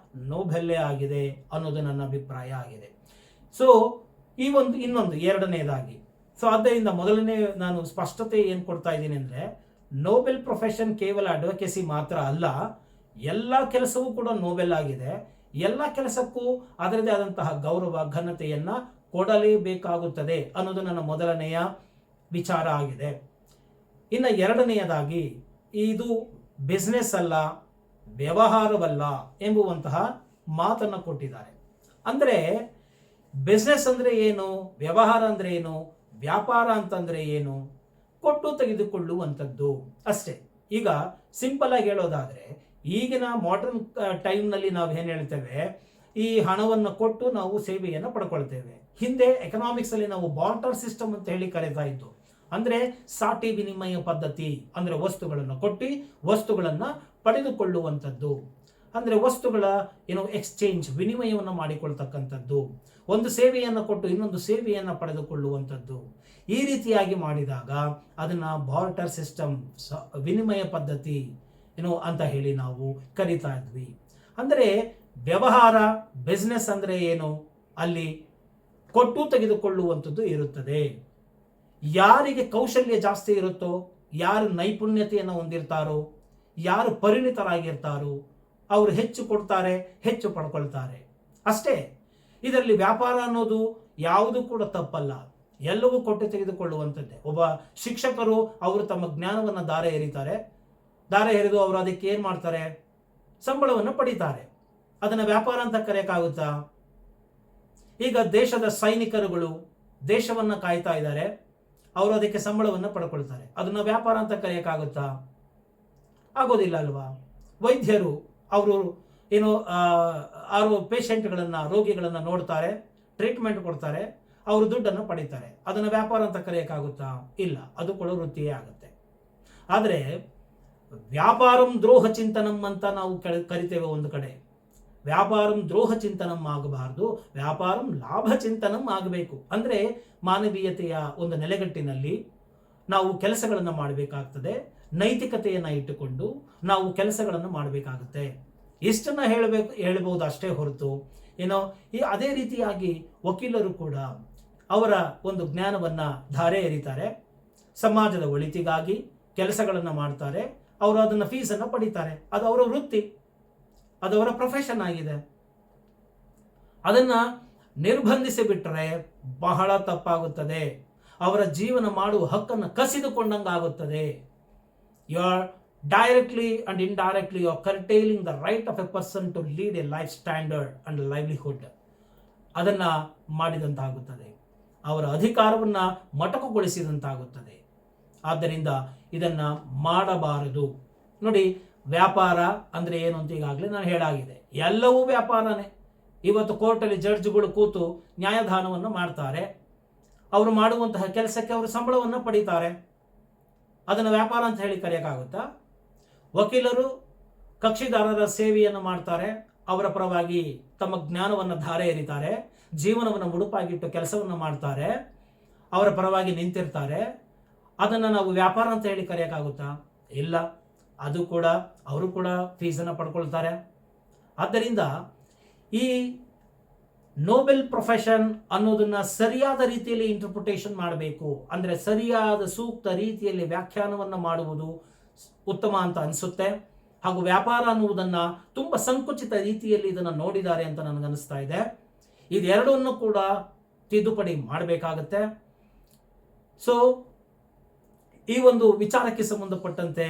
ನೋಬೆಲ್ಲೇ ಆಗಿದೆ ಅನ್ನೋದು ನನ್ನ ಅಭಿಪ್ರಾಯ ಆಗಿದೆ. ಸೊ ಈ ಒಂದು ಇನ್ನೊಂದು ಎರಡನೇದಾಗಿ, ಸೊ ಆದ್ದರಿಂದ ಮೊದಲನೇ ನಾನು ಸ್ಪಷ್ಟತೆ ಏನು ಕೊಡ್ತಾ ಇದ್ದೀನಿ ಅಂದರೆ, ನೋಬೆಲ್ ಪ್ರೊಫೆಷನ್ ಕೇವಲ ಅಡ್ವೊಕೇಸಿ ಮಾತ್ರ ಅಲ್ಲ, ಎಲ್ಲ ಕೆಲಸವೂ ಕೂಡ ನೋಬೆಲ್ ಆಗಿದೆ. ಎಲ್ಲ ಕೆಲಸಕ್ಕೂ ಅದರದೇ ಆದಂತಹ ಗೌರವ, ಘನತೆಯನ್ನ ಕೊಡಲೇಬೇಕಾಗುತ್ತದೆ ಅನ್ನೋದು ನನ್ನ ಮೊದಲನೆಯ ವಿಚಾರ ಆಗಿದೆ. ಇನ್ನು ಎರಡನೆಯದಾಗಿ, ಇದು ಬಿಸ್ನೆಸ್ ಅಲ್ಲ, ವ್ಯವಹಾರವಲ್ಲ ಎಂಬುವಂತಹ ಮಾತನ್ನು ಕೊಟ್ಟಿದ್ದಾರೆ. ಅಂದರೆ ಬಿಸ್ನೆಸ್ ಅಂದರೆ ಏನು, ವ್ಯವಹಾರ ಅಂದರೆ ಏನು, ವ್ಯಾಪಾರ ಅಂತಂದ್ರೆ ಏನು? ಕೊಟ್ಟು ತೆಗೆದುಕೊಳ್ಳುವಂಥದ್ದು ಅಷ್ಟೇ. ಈಗ ಸಿಂಪಲ್ ಆಗಿ ಹೇಳೋದಾದ್ರೆ, ಈಗಿನ ಮಾಡರ್ನ್ ಟೈಮ್ನಲ್ಲಿ ನಾವು ಏನು ಹೇಳ್ತೇವೆ, ಈ ಹಣವನ್ನು ಕೊಟ್ಟು ನಾವು ಸೇವೆಯನ್ನು ಪಡ್ಕೊಳ್ತೇವೆ. ಹಿಂದೆ ಎಕನಾಮಿಕ್ಸ್ ಅಲ್ಲಿ ನಾವು ಬಾರ್ಟರ್ ಸಿಸ್ಟಮ್ ಅಂತ ಹೇಳಿ ಕರೀತಾ ಇದ್ದು. ಅಂದ್ರೆ ಸಾಟಿ ವಿನಿಮಯ ಪದ್ಧತಿ, ಅಂದ್ರೆ ವಸ್ತುಗಳನ್ನು ಕೊಟ್ಟು ವಸ್ತುಗಳನ್ನು ಪಡೆದುಕೊಳ್ಳುವಂಥದ್ದು. ಅಂದ್ರೆ ವಸ್ತುಗಳ ಎಕ್ಸ್ಚೇಂಜ್, ವಿನಿಮಯವನ್ನು ಮಾಡಿಕೊಳ್ತಕ್ಕಂಥದ್ದು. ಒಂದು ಸೇವೆಯನ್ನು ಕೊಟ್ಟು ಇನ್ನೊಂದು ಸೇವೆಯನ್ನು ಪಡೆದುಕೊಳ್ಳುವಂಥದ್ದು. ಈ ರೀತಿಯಾಗಿ ಮಾಡಿದಾಗ ಅದನ್ನ ಬಾರ್ಟರ್ ಸಿಸ್ಟಮ್, ವಿನಿಮಯ ಪದ್ಧತಿ ಅಂತ ಹೇಳಿ ನಾವು ಕರಿತಾ ಇದ್ವಿ. ಅಂದರೆ ವ್ಯವಹಾರ, ಬಿಸ್ನೆಸ್ ಅಂದ್ರೆ ಏನು, ಅಲ್ಲಿ ಕೊಟ್ಟು ತೆಗೆದುಕೊಳ್ಳುವಂಥದ್ದು ಇರುತ್ತದೆ. ಯಾರಿಗೆ ಕೌಶಲ್ಯ ಜಾಸ್ತಿ ಇರುತ್ತೋ, ಯಾರು ನೈಪುಣ್ಯತೆಯನ್ನು ಹೊಂದಿರ್ತಾರೋ, ಯಾರು ಪರಿಣಿತರಾಗಿರ್ತಾರೋ ಅವರು ಹೆಚ್ಚು ಕೊಡ್ತಾರೆ, ಹೆಚ್ಚು ಪಡ್ಕೊಳ್ತಾರೆ ಅಷ್ಟೇ. ಇದರಲ್ಲಿ ವ್ಯಾಪಾರ ಅನ್ನೋದು ಯಾವುದು ಕೂಡ ತಪ್ಪಲ್ಲ, ಎಲ್ಲವೂ ಕೊಟ್ಟು ತೆಗೆದುಕೊಳ್ಳುವಂಥದ್ದೇ. ಒಬ್ಬ ಶಿಕ್ಷಕರು ಅವರು ತಮ್ಮ ಜ್ಞಾನವನ್ನು ದಾರೆ ಎರೆದು ಅವರು ಅದಕ್ಕೆ ಏನು ಮಾಡ್ತಾರೆ, ಸಂಬಳವನ್ನು ಪಡಿತಾರೆ. ಅದನ್ನು ವ್ಯಾಪಾರ ಅಂತ ಕರೆಯೋಕ್ಕಾಗುತ್ತಾ? ಈಗ ದೇಶದ ಸೈನಿಕರುಗಳು ದೇಶವನ್ನು ಕಾಯ್ತಾ ಇದ್ದಾರೆ, ಅವರು ಅದಕ್ಕೆ ಸಂಬಳವನ್ನು ಪಡ್ಕೊಳ್ತಾರೆ. ಅದನ್ನ ವ್ಯಾಪಾರ ಅಂತ ಕರೆಯೋಕ್ಕಾಗುತ್ತಾ? ಆಗೋದಿಲ್ಲ ಅಲ್ವಾ? ವೈದ್ಯರು ಅವರು ಪೇಷಂಟ್ಗಳನ್ನು, ರೋಗಿಗಳನ್ನು ನೋಡ್ತಾರೆ, ಟ್ರೀಟ್ಮೆಂಟ್ ಕೊಡ್ತಾರೆ, ಅವರು ದುಡ್ಡನ್ನು ಪಡಿತಾರೆ. ಅದನ್ನು ವ್ಯಾಪಾರ ಅಂತ ಕರೆಯೋಕ್ಕಾಗುತ್ತಾ? ಇಲ್ಲ, ಅದು ಕೂಡ ವೃತ್ತಿಯೇ ಆಗುತ್ತೆ. ಆದರೆ ವ್ಯಾಪಾರಂ ದ್ರೋಹ ಚಿಂತನಂ ಅಂತ ನಾವು ಕರಿತೇವೆ ಒಂದು ಕಡೆ. ವ್ಯಾಪಾರಂ ದ್ರೋಹ ಚಿಂತನಂ ಆಗಬಾರದು, ವ್ಯಾಪಾರಂ ಲಾಭ ಚಿಂತನಂ ಆಗಬೇಕು. ಅಂದ್ರೆ ಮಾನವೀಯತೆಯ ಒಂದು ನೆಲೆಗಟ್ಟಿನಲ್ಲಿ ನಾವು ಕೆಲಸಗಳನ್ನು ಮಾಡಬೇಕಾಗ್ತದೆ, ನೈತಿಕತೆಯನ್ನು ಇಟ್ಟುಕೊಂಡು ನಾವು ಕೆಲಸಗಳನ್ನು ಮಾಡಬೇಕಾಗುತ್ತೆ. ಇಷ್ಟನ್ನ ಹೇಳಬಹುದು ಅಷ್ಟೇ ಹೊರತು ಅದೇ ರೀತಿಯಾಗಿ ವಕೀಲರು ಕೂಡ ಅವರ ಒಂದು ಜ್ಞಾನವನ್ನ ಧಾರೆ ಎರಿತಾರೆ, ಸಮಾಜದ ಒಳಿತಿಗಾಗಿ ಕೆಲಸಗಳನ್ನು ಮಾಡ್ತಾರೆ, ಅವರು ಅದನ್ನ ಫೀಸನ್ನು ಪಡಿತಾರೆ. ಅದು ಅವರ ವೃತ್ತಿ, ಅದು ಅವರ ಪ್ರೊಫೆಷನ್ ಆಗಿದೆ. ಅದನ್ನ ನಿರ್ಬಂಧಿಸಿ ಬಿಟ್ಟರೆ ಬಹಳ ತಪ್ಪಾಗುತ್ತದೆ. ಅವರ ಜೀವನ ಮಾಡುವ ಹಕ್ಕನ್ನು ಕಸಿದುಕೊಂಡಂಗಾಗುತ್ತದೆ. You are directly and indirectly you are curtailing the right of a person to lead a life standard and livelihood. ಅದನ್ನ ಮಾಡಿದಂತಾಗುತ್ತದೆ, ಅವರ ಅಧಿಕಾರವನ್ನ ಮೊಟಕುಗೊಳಿಸಿದಂತಾಗುತ್ತದೆ. ಆದ್ದರಿಂದ ಇದನ್ನ ಮಾಡಬಾರದು. ನೋಡಿ, ವ್ಯಾಪಾರ ಅಂದ್ರೆ ಏನು ಅಂತ ಈಗಾಗಲೇ ನಾನು ಹೇಳಾಗಿದೆ. ಎಲ್ಲವೂ ವ್ಯಾಪಾರನೇ. ಇವತ್ತು ಕೋರ್ಟಲ್ಲಿ ಜಡ್ಜ್ಗಳು ಕೂತು ನ್ಯಾಯದಾನವನ್ನು ಮಾಡ್ತಾರೆ, ಅವರು ಮಾಡುವಂತಹ ಕೆಲಸಕ್ಕೆ ಅವರು ಸಂಬಳವನ್ನು ಪಡೀತಾರೆ. ಅದನ್ನು ವ್ಯಾಪಾರ ಅಂತ ಹೇಳಿ ಕರೆಯೋಕ್ಕಾಗುತ್ತಾ? ವಕೀಲರು ಕಕ್ಷಿದಾರರ ಸೇವೆಯನ್ನು ಮಾಡ್ತಾರೆ, ಅವರ ಪರವಾಗಿ ತಮ್ಮ ಜ್ಞಾನವನ್ನು ಧಾರೆ ಎರಿತಾರೆ, ಜೀವನವನ್ನು ಮುಡುಪಾಗಿಟ್ಟು ಕೆಲಸವನ್ನು ಮಾಡ್ತಾರೆ, ಅವರ ಪರವಾಗಿ ನಿಂತಿರ್ತಾರೆ. ಅದನ್ನು ನಾವು ವ್ಯಾಪಾರ ಅಂತ ಹೇಳಿ ಕರೆಯೋಕ್ಕಾಗುತ್ತಾ? ಇಲ್ಲ, ಅದು ಕೂಡ ಅವರು ಕೂಡ ಫೀಸನ್ನು ಪಡ್ಕೊಳ್ತಾರೆ. ಆದ್ದರಿಂದ ಈ ನೋಬೆಲ್ ಪ್ರೊಫೆಷನ್ ಅನ್ನೋದನ್ನ ಸರಿಯಾದ ರೀತಿಯಲ್ಲಿ ಇಂಟರ್ಪ್ರಿಟೇಷನ್ ಮಾಡಬೇಕು. ಅಂದರೆ ಸರಿಯಾದ ಸೂಕ್ತ ರೀತಿಯಲ್ಲಿ ವ್ಯಾಖ್ಯಾನವನ್ನು ಮಾಡುವುದು ಉತ್ತಮ ಅಂತ ಅನಿಸುತ್ತೆ. ಹಾಗೂ ವ್ಯಾಪಾರ ಅನ್ನುವುದನ್ನ ತುಂಬಾ ಸಂಕುಚಿತ ರೀತಿಯಲ್ಲಿ ಇದನ್ನು ನೋಡಿದ್ದಾರೆ ಅಂತ ನನಗನ್ನಿಸ್ತಾ ಇದೆ. ಇದೆರಡನ್ನು ಕೂಡ ತಿದ್ದುಪಡಿ ಮಾಡಬೇಕಾಗತ್ತೆ. ಸೊ ಈ ಒಂದು ವಿಚಾರಕ್ಕೆ ಸಂಬಂಧಪಟ್ಟಂತೆ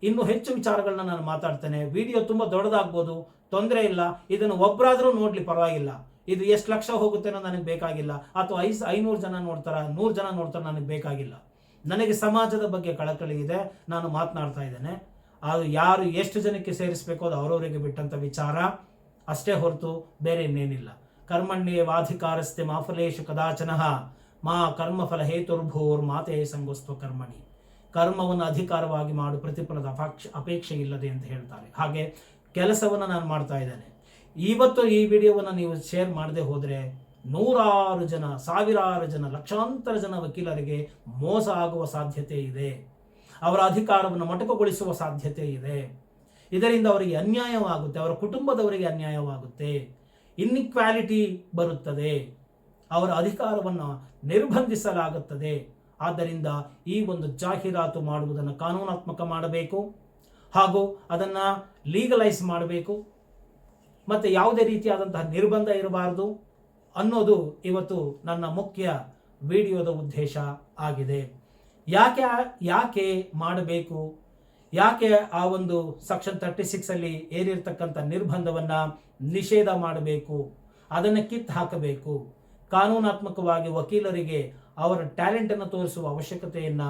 ಇನ್ನೂ ಹೆಚ್ಚು ವಿಚಾರಗಳನ್ನ ನಾನು ಮಾತಾಡ್ತೇನೆ. ವಿಡಿಯೋ ತುಂಬಾ ದೊಡ್ಡದಾಗ್ಬೋದು, ತೊಂದರೆ ಇಲ್ಲ. ಇದನ್ನು ಒಬ್ಬರಾದ್ರೂ ನೋಡ್ಲಿ, ಪರವಾಗಿಲ್ಲ. ಇದು ಎಷ್ಟು ಲಕ್ಷ ಹೋಗುತ್ತೇನೋ ನನಗೆ ಬೇಕಾಗಿಲ್ಲ, ಅಥವಾ 500 ಜನ ನೋಡ್ತಾರ, 100 ಜನ ನೋಡ್ತಾರ, ನನಗೆ ಬೇಕಾಗಿಲ್ಲ. ನನಗೆ ಸಮಾಜದ ಬಗ್ಗೆ ಕಳಕಳಿ ಇದೆ, ನಾನು ಮಾತನಾಡ್ತಾ ಇದ್ದೇನೆ. ಅದು ಯಾರು ಎಷ್ಟು ಜನಕ್ಕೆ ಸೇರಿಸಬೇಕು ಅದು ಅವರವರಿಗೆ ಬಿಟ್ಟಂತ ವಿಚಾರ ಅಷ್ಟೇ ಹೊರತು ಬೇರೆ ಇನ್ನೇನಿಲ್ಲ. ಕರ್ಮಣ್ಯೇವಾಧಿಕಾರಸ್ತೆ ಮಾ ಫಲೇಶು ಕದಾಚನಃ ಮಾ ಕರ್ಮಫಲ ಹೇತುರ್ಭೂರ್ ಮಾತೇ ಸಂಗೋಸ್ತ್ವ ಕರ್ಮಣಿ. ಕರ್ಮವನ್ನು ಅಧಿಕಾರವಾಗಿ ಮಾಡು, ಪ್ರತಿಫಲದ ಅಪೇಕ್ಷೆ ಇಲ್ಲದೆ ಅಂತ ಹೇಳ್ತಾರೆ. ಹಾಗೆ ಕೆಲಸವನ್ನು ನಾನು ಮಾಡ್ತಾ ಇದ್ದೇನೆ. ಇವತ್ತು ಈ ವಿಡಿಯೋವನ್ನು ನೀವು ಶೇರ್ ಮಾಡದೆ ಹೋದರೆ ನೂರಾರು ಜನ, ಸಾವಿರಾರು ಜನ, ಲಕ್ಷಾಂತರ ಜನ ವಕೀಲರಿಗೆ ಮೋಸ ಆಗುವ ಸಾಧ್ಯತೆ ಇದೆ. ಅವರ ಅಧಿಕಾರವನ್ನು ಮೊಟಕುಗೊಳಿಸುವ ಸಾಧ್ಯತೆ ಇದೆ. ಇದರಿಂದ ಅವರಿಗೆ ಅನ್ಯಾಯವಾಗುತ್ತೆ, ಅವರ ಕುಟುಂಬದವರಿಗೆ ಅನ್ಯಾಯವಾಗುತ್ತೆ, ಇನ್ಇಕ್ವಾಲಿಟಿ ಬರುತ್ತದೆ, ಅವರ ಅಧಿಕಾರವನ್ನು ನಿರ್ಬಂಧಿಸಲಾಗುತ್ತದೆ. ಆದ್ದರಿಂದ ಈ ಒಂದು ಜಾಹೀರಾತು ಮಾಡುವುದನ್ನು ಕಾನೂನಾತ್ಮಕ ಮಾಡಬೇಕು, ಹಾಗೂ ಅದನ್ನು ಲೀಗಲೈಸ್ ಮಾಡಬೇಕು. ಮತ್ತು ಯಾವುದೇ ರೀತಿಯಾದಂತಹ ನಿರ್ಬಂಧ ಇರಬಾರದು ಅನ್ನೋದು ಇವತ್ತು ನನ್ನ ಮುಖ್ಯ ವಿಡಿಯೋದ ಉದ್ದೇಶ ಆಗಿದೆ. ಯಾಕೆ ಮಾಡಬೇಕು, ಯಾಕೆ ಆ ಒಂದು ಸೆಕ್ಷನ್ 36 ಅಲ್ಲಿ ಏರಿರ್ತಕ್ಕಂಥ ನಿರ್ಬಂಧವನ್ನು ನಿಷೇಧ ಮಾಡಬೇಕು, ಅದನ್ನು ಕಿತ್ತು ಹಾಕಬೇಕು, ಕಾನೂನಾತ್ಮಕವಾಗಿ ವಕೀಲರಿಗೆ ಅವರ ಟ್ಯಾಲೆಂಟನ್ನು ತೋರಿಸುವ ಅವಶ್ಯಕತೆಯನ್ನು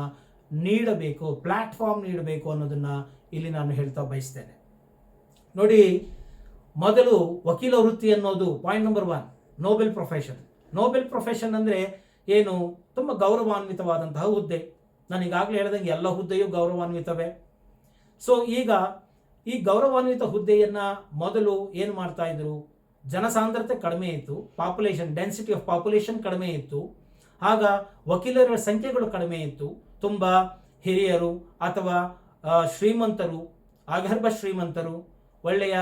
ನೀಡಬೇಕು, ಪ್ಲಾಟ್ಫಾರ್ಮ್ ನೀಡಬೇಕು ಅನ್ನೋದನ್ನು ಇಲ್ಲಿ ನಾನು ಹೇಳ್ತಾ ಬಯಸ್ತೇನೆ. ನೋಡಿ, ಮೊದಲು ವಕೀಲ ವೃತ್ತಿ ಅನ್ನೋದು point number 1 Nobel profession. Nobel profession ಅಂದರೆ ಏನು? ತುಂಬ ಗೌರವಾನ್ವಿತವಾದಂತಹ ಹುದ್ದೆ. ನಾನು ಈಗಾಗಲೇ ಹೇಳಿದಂಗೆ ಎಲ್ಲ ಹುದ್ದೆಯೂ ಗೌರವಾನ್ವಿತವೇ. ಸೊ ಈಗ ಈ ಗೌರವಾನ್ವಿತ ಹುದ್ದೆಯನ್ನು ಮೊದಲು ಏನು ಮಾಡ್ತಾ ಇದ್ರು? ಜನಸಾಂದ್ರತೆ ಕಡಿಮೆ ಇತ್ತು, ಪಾಪ್ಯುಲೇಷನ್ ಡೆನ್ಸಿಟಿ ಆಫ್ ಪಾಪ್ಯುಲೇಷನ್ ಕಡಿಮೆ ಇತ್ತು, ಆಗ ವಕೀಲರ ಸಂಖ್ಯೆಗಳು ಕಡಿಮೆ ಇತ್ತು. ತುಂಬ ಹಿರಿಯರು ಅಥವಾ ಶ್ರೀಮಂತರು, ಅಗರ್ಭ ಶ್ರೀಮಂತರು, ಒಳ್ಳೆಯ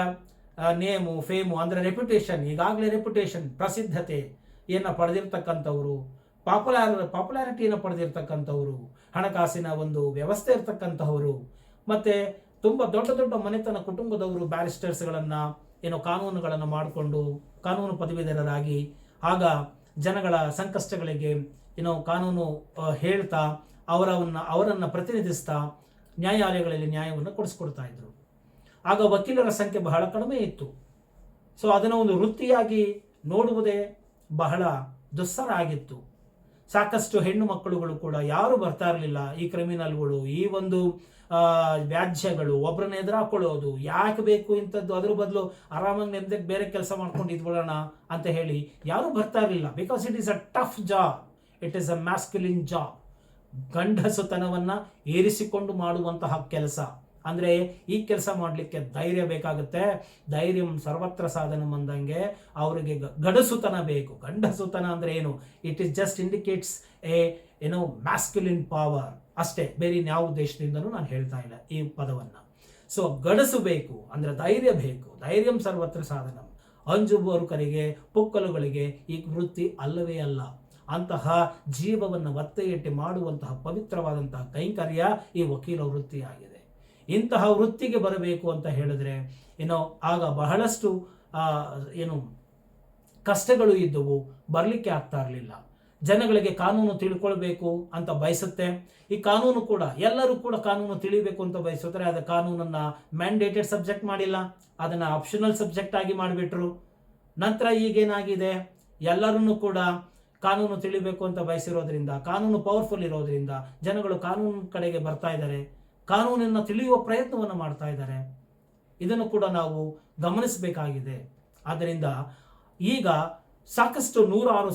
ನೇಮು ಫೇಮು ಅಂದರೆ ರೆಪ್ಯುಟೇಷನ್, ಈಗಾಗಲೇ ರೆಪ್ಯುಟೇಷನ್ ಪ್ರಸಿದ್ಧತೆಯನ್ನು ಪಡೆದಿರ್ತಕ್ಕಂಥವರು, ಪಾಪ್ಯುಲಾರಿಟಿಯನ್ನು ಪಡೆದಿರ್ತಕ್ಕಂಥವರು, ಹಣಕಾಸಿನ ಒಂದು ವ್ಯವಸ್ಥೆ ಇರ್ತಕ್ಕಂಥವರು, ಮತ್ತು ತುಂಬ ದೊಡ್ಡ ದೊಡ್ಡ ಮನೆತನ ಕುಟುಂಬದವರು ಬ್ಯಾರಿಸ್ಟರ್ಸ್ಗಳನ್ನು ಕಾನೂನುಗಳನ್ನು ಮಾಡಿಕೊಂಡು ಕಾನೂನು ಪದವೀಧರರಾಗಿ ಆಗ ಜನಗಳ ಸಂಕಷ್ಟಗಳಿಗೆ ಕಾನೂನು ಹೇಳ್ತಾ ಅವರನ್ನು ಪ್ರತಿನಿಧಿಸ್ತಾ ನ್ಯಾಯಾಲಯಗಳಲ್ಲಿ ನ್ಯಾಯವನ್ನು ಕೊಡಿಸ್ಕೊಡ್ತಾ ಇದ್ರು. ಆಗ ವಕೀಲರ ಸಂಖ್ಯೆ ಬಹಳ ಕಡಿಮೆ ಇತ್ತು. ಸೊ ಅದನ್ನು ಒಂದು ವೃತ್ತಿಯಾಗಿ ನೋಡುವುದೇ ಬಹಳ ದುಸ್ಸರ ಆಗಿತ್ತು. ಸಾಕಷ್ಟು ಹೆಣ್ಣು ಮಕ್ಕಳುಗಳು ಕೂಡ ಯಾರು ಬರ್ತಾ ಇರಲಿಲ್ಲ. ಈ ಕ್ರಿಮಿನಲ್ಗಳು, ಈ ಒಂದು ವ್ಯಾಜ್ಯಗಳು, ಒಬ್ಬರನ್ನ ಎದುರಾಕೊಳ್ಳೋದು ಯಾಕೆ ಬೇಕು ಇಂಥದ್ದು, ಅದ್ರ ಬದಲು ಆರಾಮಾಗಿ ನೆಮ್ಮದಿಗೆ ಬೇರೆ ಕೆಲಸ ಮಾಡ್ಕೊಂಡು ಇದ್ಬಿಡೋಣ ಅಂತ ಹೇಳಿ ಯಾರೂ ಬರ್ತಾ ಇರಲಿಲ್ಲ. Because it is a tough job, it is a masculine job. ಗಂಡಸುತನವನ್ನು ಏರಿಸಿಕೊಂಡು ಮಾಡುವಂತಹ ಕೆಲಸ. ಅಂದರೆ ಈ ಕೆಲಸ ಮಾಡಲಿಕ್ಕೆ ಧೈರ್ಯ ಬೇಕಾಗುತ್ತೆ. ಧೈರ್ಯಂ ಸರ್ವತ್ರ ಸಾಧನಂ ಅಂದಂಗೆ ಅವರಿಗೆ ಗಡಸುತನ ಬೇಕು. ಗಂಡಸುತನ ಅಂದರೆ ಏನು? It is just indicates masculine power ಅಷ್ಟೇ, ಬೇರೆ ಯಾವ ಉದ್ದೇಶದಿಂದನೂ ನಾನು ಹೇಳ್ತಾ ಇಲ್ಲ ಈ ಪದವನ್ನು. ಸೊ ಗಡಸು ಬೇಕು ಅಂದರೆ ಧೈರ್ಯ ಬೇಕು. ಧೈರ್ಯಂ ಸರ್ವತ್ರ ಸಾಧನಂ. ಅಂಜುಬರುಕರಿಗೆ, ಪುಕ್ಕಲುಗಳಿಗೆ ಈ ವೃತ್ತಿ ಅಲ್ಲವೇ ಅಲ್ಲ. ಅಂತಹ ಜೀವವನ್ನು ಒತ್ತೆ ಇಟ್ಟು ಮಾಡುವಂತಹ ಪವಿತ್ರವಾದಂತಹ ಕೈಂಕರ್ಯ ಈ ವಕೀಲ ವೃತ್ತಿಯಾಗಿದೆ. ಇಂತಹ ವೃತ್ತಿಗೆ ಬರಬೇಕು ಅಂತ ಹೇಳಿದ್ರೆ ಆಗ ಬಹಳಷ್ಟು ಕಷ್ಟಗಳು ಇದ್ದವು, ಬರಲಿಕ್ಕೆ ಆಗ್ತಾ ಇರಲಿಲ್ಲ. ಜನಗಳಿಗೆ ಕಾನೂನು ತಿಳ್ಕೊಳ್ಬೇಕು ಅಂತ ಬಯಸುತ್ತೆ. ಈ ಕಾನೂನು ಕೂಡ ಎಲ್ಲರೂ ಕೂಡ ಕಾನೂನು ತಿಳಿಬೇಕು ಅಂತ ಬಯಸುತ್ತಾರೆ. ಅದು ಕಾನೂನನ್ನು ಮ್ಯಾಂಡೇಟೆಡ್ ಸಬ್ಜೆಕ್ಟ್ ಮಾಡಿಲ್ಲ, ಅದನ್ನು ಆಪ್ಷನಲ್ ಸಬ್ಜೆಕ್ಟ್ ಆಗಿ ಮಾಡಿಬಿಟ್ರು. ನಂತರ ಈಗೇನಾಗಿದೆ, ಎಲ್ಲರನ್ನೂ ಕೂಡ ಕಾನೂನು ತಿಳಿಬೇಕು ಅಂತ ಬಯಸಿರೋದ್ರಿಂದ, ಕಾನೂನು ಪವರ್ಫುಲ್ ಇರೋದ್ರಿಂದ ಜನಗಳು ಕಾನೂನು ಕಡೆಗೆ ಬರ್ತಾ ಇದ್ದಾರೆ, ಕಾನೂನನ್ನು ತಿಳಿಯುವ ಪ್ರಯತ್ನವನ್ನು ಮಾಡ್ತಾ ಇದ್ದಾರೆ. ಇದನ್ನು ಕೂಡ ನಾವು ಗಮನಿಸಬೇಕಾಗಿದೆ. ಆದ್ದರಿಂದ ಈಗ ಸಾಕಷ್ಟು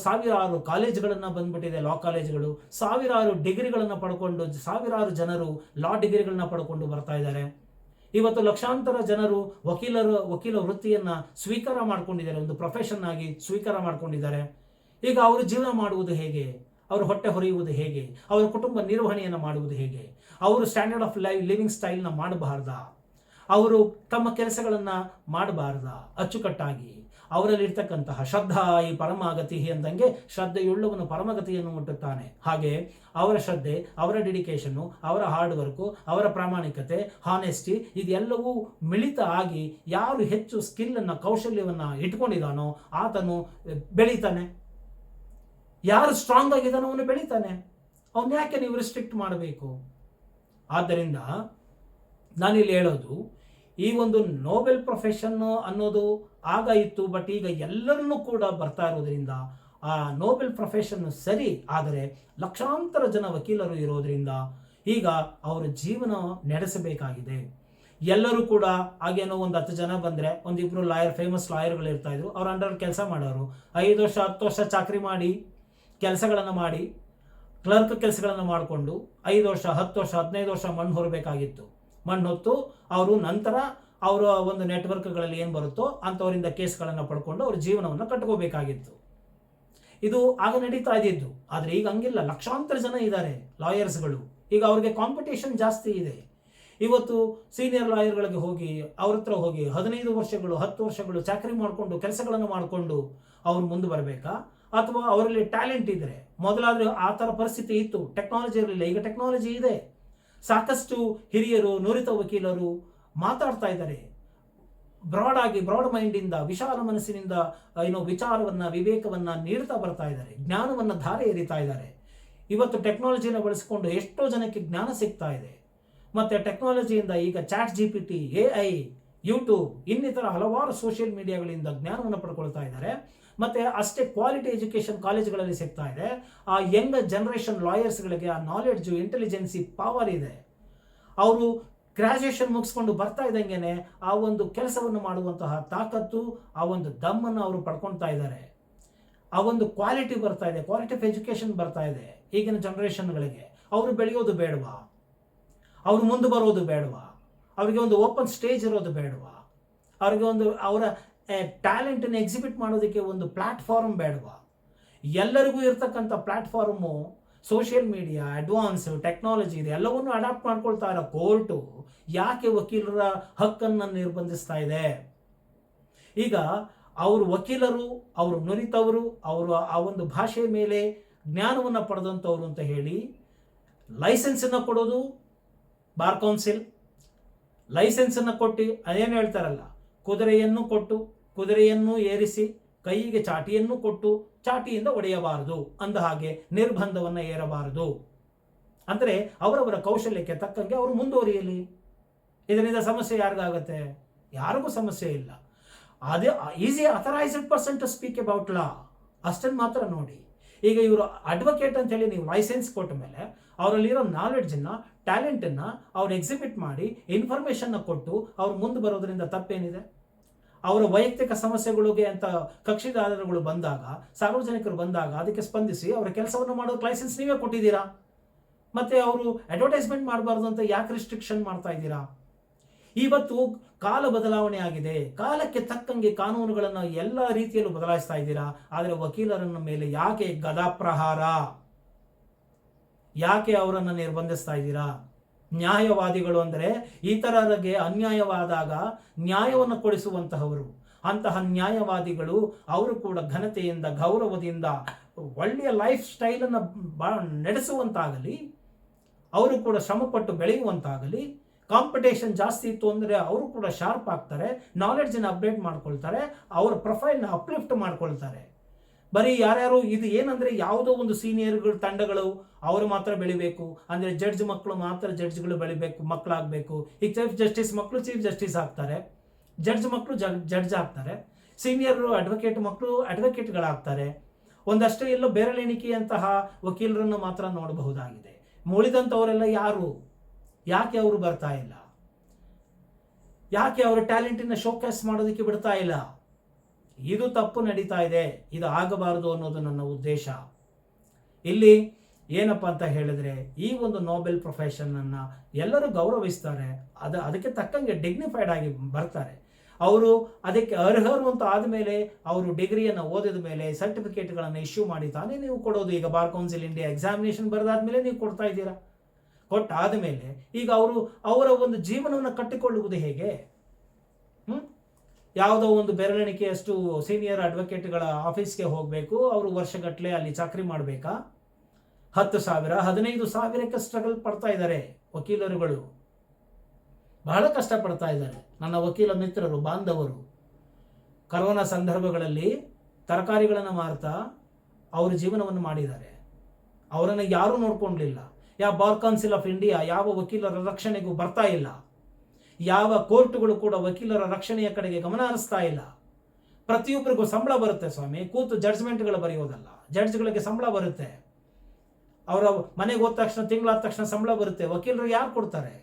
ಸಾವಿರಾರು ಕಾಲೇಜುಗಳನ್ನು ಬಂದ್ಬಿಟ್ಟಿದೆ, ಲಾ ಕಾಲೇಜುಗಳು. ಸಾವಿರಾರು ಡಿಗ್ರಿಗಳನ್ನು ಪಡ್ಕೊಂಡು ಸಾವಿರಾರು ಜನರು ಲಾ ಡಿಗ್ರಿಗಳನ್ನ ಪಡ್ಕೊಂಡು ಬರ್ತಾ ಇದ್ದಾರೆ. ಇವತ್ತು ಲಕ್ಷಾಂತರ ಜನರು ವಕೀಲ ವೃತ್ತಿಯನ್ನು ಸ್ವೀಕಾರ ಮಾಡ್ಕೊಂಡಿದ್ದಾರೆ, ಒಂದು ಪ್ರೊಫೆಷನ್ ಆಗಿ ಸ್ವೀಕಾರ ಮಾಡ್ಕೊಂಡಿದ್ದಾರೆ. ಈಗ ಅವರು ಜೀವನ ಮಾಡುವುದು ಹೇಗೆ? ಅವರು ಹೊಟ್ಟೆ ಹೊರೆಯುವುದು ಹೇಗೆ? ಅವರ ಕುಟುಂಬ ನಿರ್ವಹಣೆಯನ್ನು ಮಾಡುವುದು ಹೇಗೆ? ಅವರು ಸ್ಟ್ಯಾಂಡರ್ಡ್ ಆಫ್ ಲಿವಿಂಗ್ ಸ್ಟೈಲ್ನ ಮಾಡಬಾರ್ದಾ? ಅವರು ತಮ್ಮ ಕೆಲಸಗಳನ್ನು ಮಾಡಬಾರ್ದಾ ಅಚ್ಚುಕಟ್ಟಾಗಿ? ಅವರಲ್ಲಿರ್ತಕ್ಕಂತಹ ಶ್ರದ್ಧಾ ಈ ಪರಮಗತಿ ಅಂದಂಗೆ ಶ್ರದ್ಧೆಯುಳ್ಳವನು ಪರಮಗತಿಯನ್ನು ಮುಟ್ಟುತ್ತಾನೆ. ಹಾಗೆ ಅವರ ಶ್ರದ್ಧೆ, ಅವರ ಡೆಡಿಕೇಶನ್ನು, ಅವರ ಹಾರ್ಡ್ ವರ್ಕು, ಅವರ ಪ್ರಾಮಾಣಿಕತೆ, ಹಾನೆಸ್ಟಿ ಇದೆಲ್ಲವೂ ಮಿಳಿತ ಆಗಿ ಯಾರು ಹೆಚ್ಚು ಸ್ಕಿಲ್ಲನ್ನು, ಕೌಶಲ್ಯವನ್ನು ಇಟ್ಕೊಂಡಿದ್ದಾನೋ ಆತನು ಬೆಳೀತಾನೆ. ಯಾರು ಸ್ಟ್ರಾಂಗ್ ಆಗಿದ್ದಾನೋ ಅವನು ಬೆಳೀತಾನೆ. ಅವನು ಯಾಕೆ ನೀವು ರಿಸ್ಟ್ರಿಕ್ಟ್ ಮಾಡಬೇಕು? ಆದ್ದರಿಂದ ನಾನಿಲ್ಲಿ ಹೇಳೋದು, ಈ ಒಂದು ನೋಬೆಲ್ ಪ್ರೊಫೆಷನ್ ಅನ್ನೋದು ಆಗ ಇತ್ತು, ಬಟ್ ಈಗ ಎಲ್ಲರನ್ನೂ ಕೂಡ ಬರ್ತಾ ಇರೋದ್ರಿಂದ ಆ ನೋಬೆಲ್ ಪ್ರೊಫೆಷನ್ ಸರಿ. ಆದರೆ ಲಕ್ಷಾಂತರ ಜನ ವಕೀಲರು ಇರೋದ್ರಿಂದ ಈಗ ಅವರ ಜೀವನ ನಡೆಸಬೇಕಾಗಿದೆ. ಎಲ್ಲರೂ ಕೂಡ ಆಗೇನೋ ಒಂದು 10 ಜನ ಬಂದರೆ ಒಂದಿಬ್ಬರು ಫೇಮಸ್ ಲಾಯರ್ಗಳು ಇರ್ತಾ ಇದ್ರು. ಅವ್ರ ಅಂಡರ್ ಕೆಲಸ ಮಾಡೋರು 5 ವರ್ಷ 10 ವರ್ಷ ಚಾಕರಿ ಮಾಡಿ ಕೆಲಸಗಳನ್ನು ಮಾಡಿ ಕ್ಲರ್ಕ್ ಕೆಲಸಗಳನ್ನು ಮಾಡಿಕೊಂಡು 5 ವರ್ಷ 10 ವರ್ಷ 15 ವರ್ಷ ಮಣ್ಣು ಹೊರಬೇಕಾಗಿತ್ತು. ಮಣ್ಣು ಹೊತ್ತು ಅವರು ನಂತರ ಅವರ ಒಂದು ನೆಟ್ವರ್ಕ್ಗಳಲ್ಲಿ ಏನು ಬರುತ್ತೋ ಅಂಥವರಿಂದ ಕೇಸ್ಗಳನ್ನು ಪಡ್ಕೊಂಡು ಅವ್ರ ಜೀವನವನ್ನು ಕಟ್ಕೋಬೇಕಾಗಿತ್ತು. ಇದು ಆಗ ನಡೀತಾ ಇದ್ದಿದ್ದು. ಆದರೆ ಈಗ ಹಂಗಿಲ್ಲ. ಲಕ್ಷಾಂತರ ಜನ ಇದ್ದಾರೆ ಲಾಯರ್ಸ್ಗಳು. ಈಗ ಅವ್ರಿಗೆ ಕಾಂಪಿಟೇಷನ್ ಜಾಸ್ತಿ ಇದೆ. ಇವತ್ತು ಸೀನಿಯರ್ ಲಾಯರ್ಗಳಿಗೆ ಹೋಗಿ ಅವ್ರ ಹತ್ರ ಹೋಗಿ 15 ವರ್ಷಗಳು 10 ವರ್ಷಗಳು ಚಾಕರಿ ಮಾಡಿಕೊಂಡು ಕೆಲಸಗಳನ್ನು ಮಾಡಿಕೊಂಡು ಅವ್ರು ಮುಂದೆ ಬರಬೇಕಾ? ಅಥವಾ ಅವರಲ್ಲಿ ಟ್ಯಾಲೆಂಟ್ ಇದ್ದರೆ, ಮೊದಲಾದರೆ ಆ ಥರ ಪರಿಸ್ಥಿತಿ ಇತ್ತು, ಟೆಕ್ನಾಲಜಿ ಇರಲಿಲ್ಲ. ಈಗ ಟೆಕ್ನಾಲಜಿ ಇದೆ. ಸಾಕಷ್ಟು ಹಿರಿಯರು, ನುರಿತ ವಕೀಲರು ಮಾತಾಡ್ತಾ ಇದ್ದಾರೆ. ಬ್ರಾಡ್ ಮೈಂಡಿಂದ, ವಿಶಾಲ ಮನಸ್ಸಿನಿಂದ ವಿಚಾರವನ್ನು, ವಿವೇಕವನ್ನು ನೀಡ್ತಾ ಬರ್ತಾ ಇದ್ದಾರೆ. ಜ್ಞಾನವನ್ನು ಧಾರೆ ಎರಿತಾ ಇದ್ದಾರೆ. ಇವತ್ತು ಟೆಕ್ನಾಲಜಿನ ಬಳಸಿಕೊಂಡು ಎಷ್ಟೋ ಜನಕ್ಕೆ ಜ್ಞಾನ ಸಿಗ್ತಾ ಇದೆ. ಮತ್ತು ಟೆಕ್ನಾಲಜಿಯಿಂದ ಈಗ ChatGPT, AI, ಯೂಟ್ಯೂಬ್ ಇನ್ನಿತರ ಹಲವಾರು ಸೋಷಿಯಲ್ ಮೀಡಿಯಾಗಳಿಂದ ಜ್ಞಾನವನ್ನು ಪಡ್ಕೊಳ್ತಾ ಇದ್ದಾರೆ. ಮತ್ತು ಅಷ್ಟೇ ಕ್ವಾಲಿಟಿ ಎಜುಕೇಷನ್ ಕಾಲೇಜುಗಳಲ್ಲಿ ಸಿಗ್ತಾ ಇದೆ. ಆ ಯಂಗ್ ಜನರೇಷನ್ ಲಾಯರ್ಸ್ಗಳಿಗೆ ಆ ನಾಲೆಡ್ಜು, ಇಂಟೆಲಿಜೆನ್ಸಿ ಪವರ್ ಇದೆ. ಅವರು ಗ್ರಾಜುಯೇಷನ್ ಮುಗಿಸ್ಕೊಂಡು ಬರ್ತಾ ಇದ್ದಂಗೆನೆ ಆ ಒಂದು ಕೆಲಸವನ್ನು ಮಾಡುವಂತಹ ತಾಕತ್ತು, ಆ ಒಂದು ದಮ್ಮನ್ನು ಅವರು ಪಡ್ಕೊಳ್ತಾ ಇದ್ದಾರೆ. ಆ ಒಂದು ಕ್ವಾಲಿಟಿ ಬರ್ತಾ ಇದೆ, ಕ್ವಾಲಿಟಿ ಆಫ್ ಎಜುಕೇಷನ್ ಬರ್ತಾ ಇದೆ ಈಗಿನ ಜನರೇಷನ್ಗಳಿಗೆ. ಅವರು ಬೆಳೆಯೋದು ಬೇಡವಾ? ಅವರು ಮುಂದೆ ಬರೋದು ಬೇಡವಾ? ಅವರಿಗೆ ಒಂದು ಓಪನ್ ಸ್ಟೇಜ್ ಇರೋದು ಬೇಡವಾ? ಅವ್ರಿಗೆ ಒಂದು ಅವರ ಟ್ಯಾಲೆಂಟನ್ನು ಎಕ್ಸಿಬಿಟ್ ಮಾಡೋದಕ್ಕೆ ಒಂದು ಪ್ಲ್ಯಾಟ್ಫಾರ್ಮ್ ಬೇಡವಾ? ಎಲ್ಲರಿಗೂ ಇರ್ತಕ್ಕಂಥ platform social media, advance technology ಇದೆ, ಎಲ್ಲವನ್ನೂ ಅಡಾಪ್ಟ್ ಮಾಡ್ಕೊಳ್ತಾ ಇರೋ ಕೋರ್ಟು ಯಾಕೆ ವಕೀಲರ ಹಕ್ಕನ್ನು ನಿರ್ಬಂಧಿಸ್ತಾ ಇದೆ? ಈಗ ಅವರು ವಕೀಲರು, ಅವರು ನುರಿತವರು, ಅವರು ಆ ಒಂದು ಭಾಷೆಯ ಮೇಲೆ ಜ್ಞಾನವನ್ನು ಪಡೆದಂಥವ್ರು ಅಂತ ಹೇಳಿ ಲೈಸೆನ್ಸನ್ನು ಕೊಡೋದು ಬಾರ್ ಕೌನ್ಸಿಲ್. ಲೈಸೆನ್ಸನ್ನು ಕೊಟ್ಟು ಅದೇನು ಹೇಳ್ತಾರಲ್ಲ, ಕುದುರೆಯನ್ನು ಕೊಟ್ಟು ಕುದುರೆಯನ್ನು ಏರಿಸಿ ಕೈಗೆ ಚಾಟಿಯನ್ನು ಕೊಟ್ಟು ಚಾಟಿಯಿಂದ ಒಡೆಯಬಾರದು ಅಂದ ಹಾಗೆ ನಿರ್ಬಂಧವನ್ನು ಏರಬಾರದು. ಅಂದರೆ ಅವರವರ ಕೌಶಲ್ಯಕ್ಕೆ ತಕ್ಕಂಗೆ ಅವರು ಮುಂದುವರಿಯಲಿ. ಇದರಿಂದ ಸಮಸ್ಯೆ ಯಾರಿಗಾಗತ್ತೆ? ಯಾರಿಗೂ ಸಮಸ್ಯೆ ಇಲ್ಲ. ಅದೇ easy authorized person to speak about law ಅಷ್ಟನ್ನು ಮಾತ್ರ ನೋಡಿ. ಈಗ ಇವರು ಅಡ್ವೊಕೇಟ್ ಅಂತ ಹೇಳಿ ನೀವು ಲೈಸೆನ್ಸ್ ಕೊಟ್ಟ ಮೇಲೆ ಅವರಲ್ಲಿರೋ ನಾಲೆಡ್ಜನ್ನು, ಟ್ಯಾಲೆಂಟನ್ನು ಅವ್ರು ಎಕ್ಸಿಬಿಟ್ ಮಾಡಿ ಇನ್ಫಾರ್ಮೇಷನ್ನ ಕೊಟ್ಟು ಅವ್ರು ಮುಂದೆ ಬರೋದ್ರಿಂದ ತಪ್ಪೇನಿದೆ? ಅವರ ವೈಯಕ್ತಿಕ ಸಮಸ್ಯೆಗಳಿಗೆ ಅಂತ ಕಕ್ಷಿದಾರರುಗಳು ಬಂದಾಗ, ಸಾರ್ವಜನಿಕರು ಬಂದಾಗ ಅದಕ್ಕೆ ಸ್ಪಂದಿಸಿ ಅವರ ಕೆಲಸವನ್ನು ಮಾಡೋದಕ್ಕೆ ಲೈಸೆನ್ಸ್ ನೀವೇ ಕೊಟ್ಟಿದ್ದೀರಾ. ಮತ್ತೆ ಅವರು ಅಡ್ವರ್ಟೈಸ್ಮೆಂಟ್ ಮಾಡಬಾರ್ದು ಅಂತ ಯಾಕೆ ರಿಸ್ಟ್ರಿಕ್ಷನ್ ಮಾಡ್ತಾ ಇದ್ದೀರಾ? ಇವತ್ತು ಕಾಲ ಬದಲಾವಣೆ ಆಗಿದೆ, ಕಾಲಕ್ಕೆ ತಕ್ಕಂಗೆ ಕಾನೂನುಗಳನ್ನು ಎಲ್ಲ ರೀತಿಯಲ್ಲೂ ಬದಲಾಯಿಸ್ತಾ ಇದ್ದೀರಾ. ಆದರೆ ವಕೀಲರನ್ನ ಮೇಲೆ ಯಾಕೆ ಗದಾಪ್ರಹಾರ? ಯಾಕೆ ಅವರನ್ನು ನಿರ್ಬಂಧಿಸ್ತಾ ಇದ್ದೀರಾ? ನ್ಯಾಯವಾದಿಗಳು ಅಂದರೆ ಇತರರಿಗೆ ಅನ್ಯಾಯವಾದಾಗ ನ್ಯಾಯವನ್ನು ಕೊಡಿಸುವಂತಹವರು. ಅಂತಹ ನ್ಯಾಯವಾದಿಗಳು ಅವರು ಕೂಡ ಘನತೆಯಿಂದ, ಗೌರವದಿಂದ ಒಳ್ಳೆಯ ಲೈಫ್ ಸ್ಟೈಲನ್ನು ನಡೆಸುವಂತಾಗಲಿ, ಅವರು ಕೂಡ ಶ್ರಮಪಟ್ಟು ಬೆಳೆಯುವಂತಾಗಲಿ. ಕಾಂಪಿಟೇಷನ್ ಜಾಸ್ತಿ ಇತ್ತು ಅಂದರೆ ಅವರು ಕೂಡ ಶಾರ್ಪ್ ಆಗ್ತಾರೆ, ನಾಲೆಡ್ಜನ್ನು ಅಪ್ಡೇಟ್ ಮಾಡ್ಕೊಳ್ತಾರೆ, ಅವರ ಪ್ರೊಫೈಲ್ನ ಅಪ್ಲಿಫ್ಟ್ ಮಾಡ್ಕೊಳ್ತಾರೆ. ಬರೀ ಯಾರ್ಯಾರು ಇದು ಏನಂದರೆ ಯಾವುದೋ ಒಂದು ಸೀನಿಯರ್ಗಳು ತಂಡಗಳು ಅವರು ಮಾತ್ರ ಬೆಳಿಬೇಕು ಅಂದರೆ ಜಡ್ಜ್ ಮಕ್ಕಳು ಮಾತ್ರ ಜಡ್ಜ್ಗಳು ಬೆಳಿಬೇಕು, ಮಕ್ಕಳಾಗಬೇಕು. ಈಗ ಚೀಫ್ ಜಸ್ಟಿಸ್ ಮಕ್ಕಳು ಚೀಫ್ ಜಸ್ಟಿಸ್ ಆಗ್ತಾರೆ, ಜಡ್ಜ್ ಮಕ್ಕಳು ಜಡ್ಜ್ ಆಗ್ತಾರೆ, ಸೀನಿಯರ್ ಅಡ್ವೊಕೇಟ್ ಮಕ್ಕಳು ಅಡ್ವೊಕೇಟ್ಗಳಾಗ್ತಾರೆ. ಒಂದಷ್ಟು ಎಲ್ಲೋ ಬೆರಳೆಣಿಕೆಯಂತಹ ವಕೀಲರನ್ನು ಮಾತ್ರ ನೋಡಬಹುದಾಗಿದೆ. ಉಳಿದಂಥವರೆಲ್ಲ ಯಾರು? ಯಾಕೆ ಅವರು ಬರ್ತಾ ಇಲ್ಲ? ಯಾಕೆ ಅವರ ಟ್ಯಾಲೆಂಟನ್ನು ಶೋಕೇಸ್ ಮಾಡೋದಕ್ಕೆ ಬಿಡ್ತಾ ಇಲ್ಲ? ಇದು ತಪ್ಪು ನಡೀತಾ ಇದೆ. ಇದು ಆಗಬಾರದು ಅನ್ನೋದು ನನ್ನ ಉದ್ದೇಶ. ಇಲ್ಲಿ ಏನಪ್ಪ ಅಂತ ಹೇಳಿದ್ರೆ, ಈ ಒಂದು ನೋಬೆಲ್ ಪ್ರೊಫೆಷನನ್ನು ಎಲ್ಲರೂ ಗೌರವಿಸ್ತಾರೆ, ಅದಕ್ಕೆ ತಕ್ಕಂಗೆ ಡಿಗ್ನಿಫೈಡ್ ಆಗಿ ಬರ್ತಾರೆ. ಅವರು ಅದಕ್ಕೆ ಅರ್ಹರು ಅಂತ ಆದಮೇಲೆ ಅವರು ಡಿಗ್ರಿಯನ್ನು ಓದಿದ ಮೇಲೆ ಸರ್ಟಿಫಿಕೇಟ್ಗಳನ್ನು ಇಶ್ಯೂ ಮಾಡಿ ತಾನೇ ನೀವು ಕೊಡೋದು. ಈಗ ಬಾರ್ ಕೌನ್ಸಿಲ್ ಇಂಡಿಯಾ ಎಕ್ಸಾಮಿನೇಷನ್ ಬರೆದಾದ್ಮೇಲೆ ನೀವು ಕೊಡ್ತಾ ಇದ್ದೀರಾ. ಕೊಟ್ಟಾದ ಮೇಲೆ ಈಗ ಅವರ ಒಂದು ಜೀವನವನ್ನು ಕಟ್ಟಿಕೊಳ್ಳುವುದು ಹೇಗೆ? ಯಾವುದೋ ಒಂದು ಬೆರಳೆಣಿಕೆಯಷ್ಟು ಸೀನಿಯರ್ ಅಡ್ವೊಕೇಟ್ಗಳ ಆಫೀಸ್ಗೆ ಹೋಗಬೇಕು, ಅವರು ವರ್ಷಗಟ್ಟಲೆ ಅಲ್ಲಿ ಚಾಕರಿ ಮಾಡಬೇಕಾ? 10,000 15,000ಕ್ಕೆ ಸ್ಟ್ರಗಲ್ ಪಡ್ತಾ ಇದ್ದಾರೆ ವಕೀಲರುಗಳು, ಬಹಳ ಕಷ್ಟಪಡ್ತಾ ಇದ್ದಾರೆ. ನನ್ನ ವಕೀಲ ಮಿತ್ರರು, ಬಾಂಧವರು ಕರೋನಾ ಸಂದರ್ಭಗಳಲ್ಲಿ ತರಕಾರಿಗಳನ್ನು ಮಾರ್ತಾ ಅವರು ಜೀವನವನ್ನು ಮಾಡಿದ್ದಾರೆ. ಅವರನ್ನು ಯಾರೂ ನೋಡ್ಕೊಂಡಿಲ್ಲ. ಯಾವ ಬಾರ್ ಕೌನ್ಸಿಲ್ ಆಫ್ ಇಂಡಿಯಾ ಯಾವ ವಕೀಲರ ರಕ್ಷಣೆಗೂ ಬರ್ತಾ ಇಲ್ಲ. ಯಾವ ಕೋರ್ಟುಗಳು ಕೂಡ ವಕೀಲರ ರಕ್ಷಣೆಯ ಕಡೆಗೆ ಗಮನ ಹರಿಸ್ತಾ ಇಲ್ಲ. ಪ್ರತಿಯೊಬ್ಬರಿಗೂ ಸಂಬಳ ಬರುತ್ತೆ ಸ್ವಾಮಿ, ಕೂತು ಜಡ್ಜ್ಮೆಂಟ್ಗಳು ಬರೆಯೋದಲ್ಲ. ಜಡ್ಜ್ಗಳಿಗೆ ಸಂಬಳ ಬರುತ್ತೆ, ಅವರ ಮನೆಗೆ ಹೋದ ತಕ್ಷಣ, ತಿಂಗಳಾದ ತಕ್ಷಣ ಸಂಬಳ ಬರುತ್ತೆ. ವಕೀಲರು ಯಾರು ಕೊಡ್ತಾರೆ?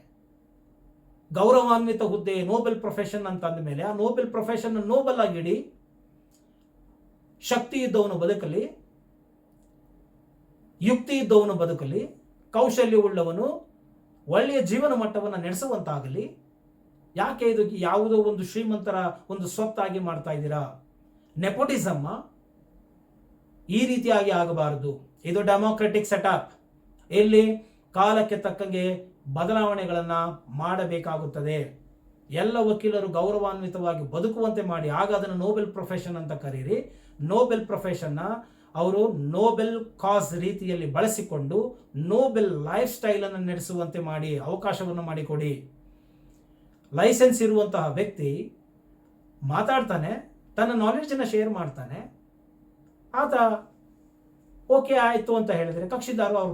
ಗೌರವಾನ್ವಿತ ಹುದ್ದೆ, ನೋಬೆಲ್ ಪ್ರೊಫೆಷನ್ ಅಂತ ಅಂದಮೇಲೆ ಆ ನೋಬೆಲ್ ಪ್ರೊಫೆಷನ್ ನೋಬಲ್ ಆಗಿಡಿ. ಶಕ್ತಿ ಇದ್ದವನು ಬದುಕಲಿ, ಯುಕ್ತಿ ಇದ್ದವನು ಬದುಕಲಿ, ಕೌಶಲ್ಯವುಳ್ಳವನು ಒಳ್ಳೆಯ ಜೀವನ ಮಟ್ಟವನ್ನು ನಡೆಸುವಂತಾಗಲಿ. ಯಾಕೆ ಇದು ಯಾವುದೋ ಒಂದು ಶ್ರೀಮಂತರ ಒಂದು ಸ್ವತ್ತಾಗಿ ಮಾಡ್ತಾ ಇದ್ದೀರಾ? ನೆಪೋಟಿಸಮ್ ಈ ರೀತಿಯಾಗಿ ಆಗಬಾರದು. ಇದು ಡೆಮೋಕ್ರೆಟಿಕ್ ಸೆಟಪ್. ಇಲ್ಲಿ ಕಾಲಕ್ಕೆ ತಕ್ಕಂಗೆ ಬದಲಾವಣೆಗಳನ್ನು ಮಾಡಬೇಕಾಗುತ್ತದೆ. ಎಲ್ಲ ವಕೀಲರು ಗೌರವಾನ್ವಿತವಾಗಿ ಬದುಕುವಂತೆ ಮಾಡಿ, ಆಗ ಅದನ್ನು ನೋಬೆಲ್ ಪ್ರೊಫೆಷನ್ ಅಂತ ಕರೀರಿ. ನೋಬೆಲ್ ಪ್ರೊಫೆಷನ್ನ ಅವರು ನೋಬೆಲ್ ಕಾಸ್ ರೀತಿಯಲ್ಲಿ ಬಳಸಿಕೊಂಡು ನೋಬೆಲ್ ಲೈಫ್ ಸ್ಟೈಲನ್ನು ನಡೆಸುವಂತೆ ಮಾಡಿ ಅವಕಾಶವನ್ನು ಮಾಡಿಕೊಡಿ. ಲೈಸೆನ್ಸ್ ಇರುವಂತಹ ವ್ಯಕ್ತಿ ಮಾತಾಡ್ತಾನೆ, ತನ್ನ ನಾಲೆಡ್ಜನ್ನು ಶೇರ್ ಮಾಡ್ತಾನೆ, ಆತ ಓಕೆ ಆಯಿತು ಅಂತ ಹೇಳಿದರೆ ಕಕ್ಷಿದಾರರು ಅವ್ರ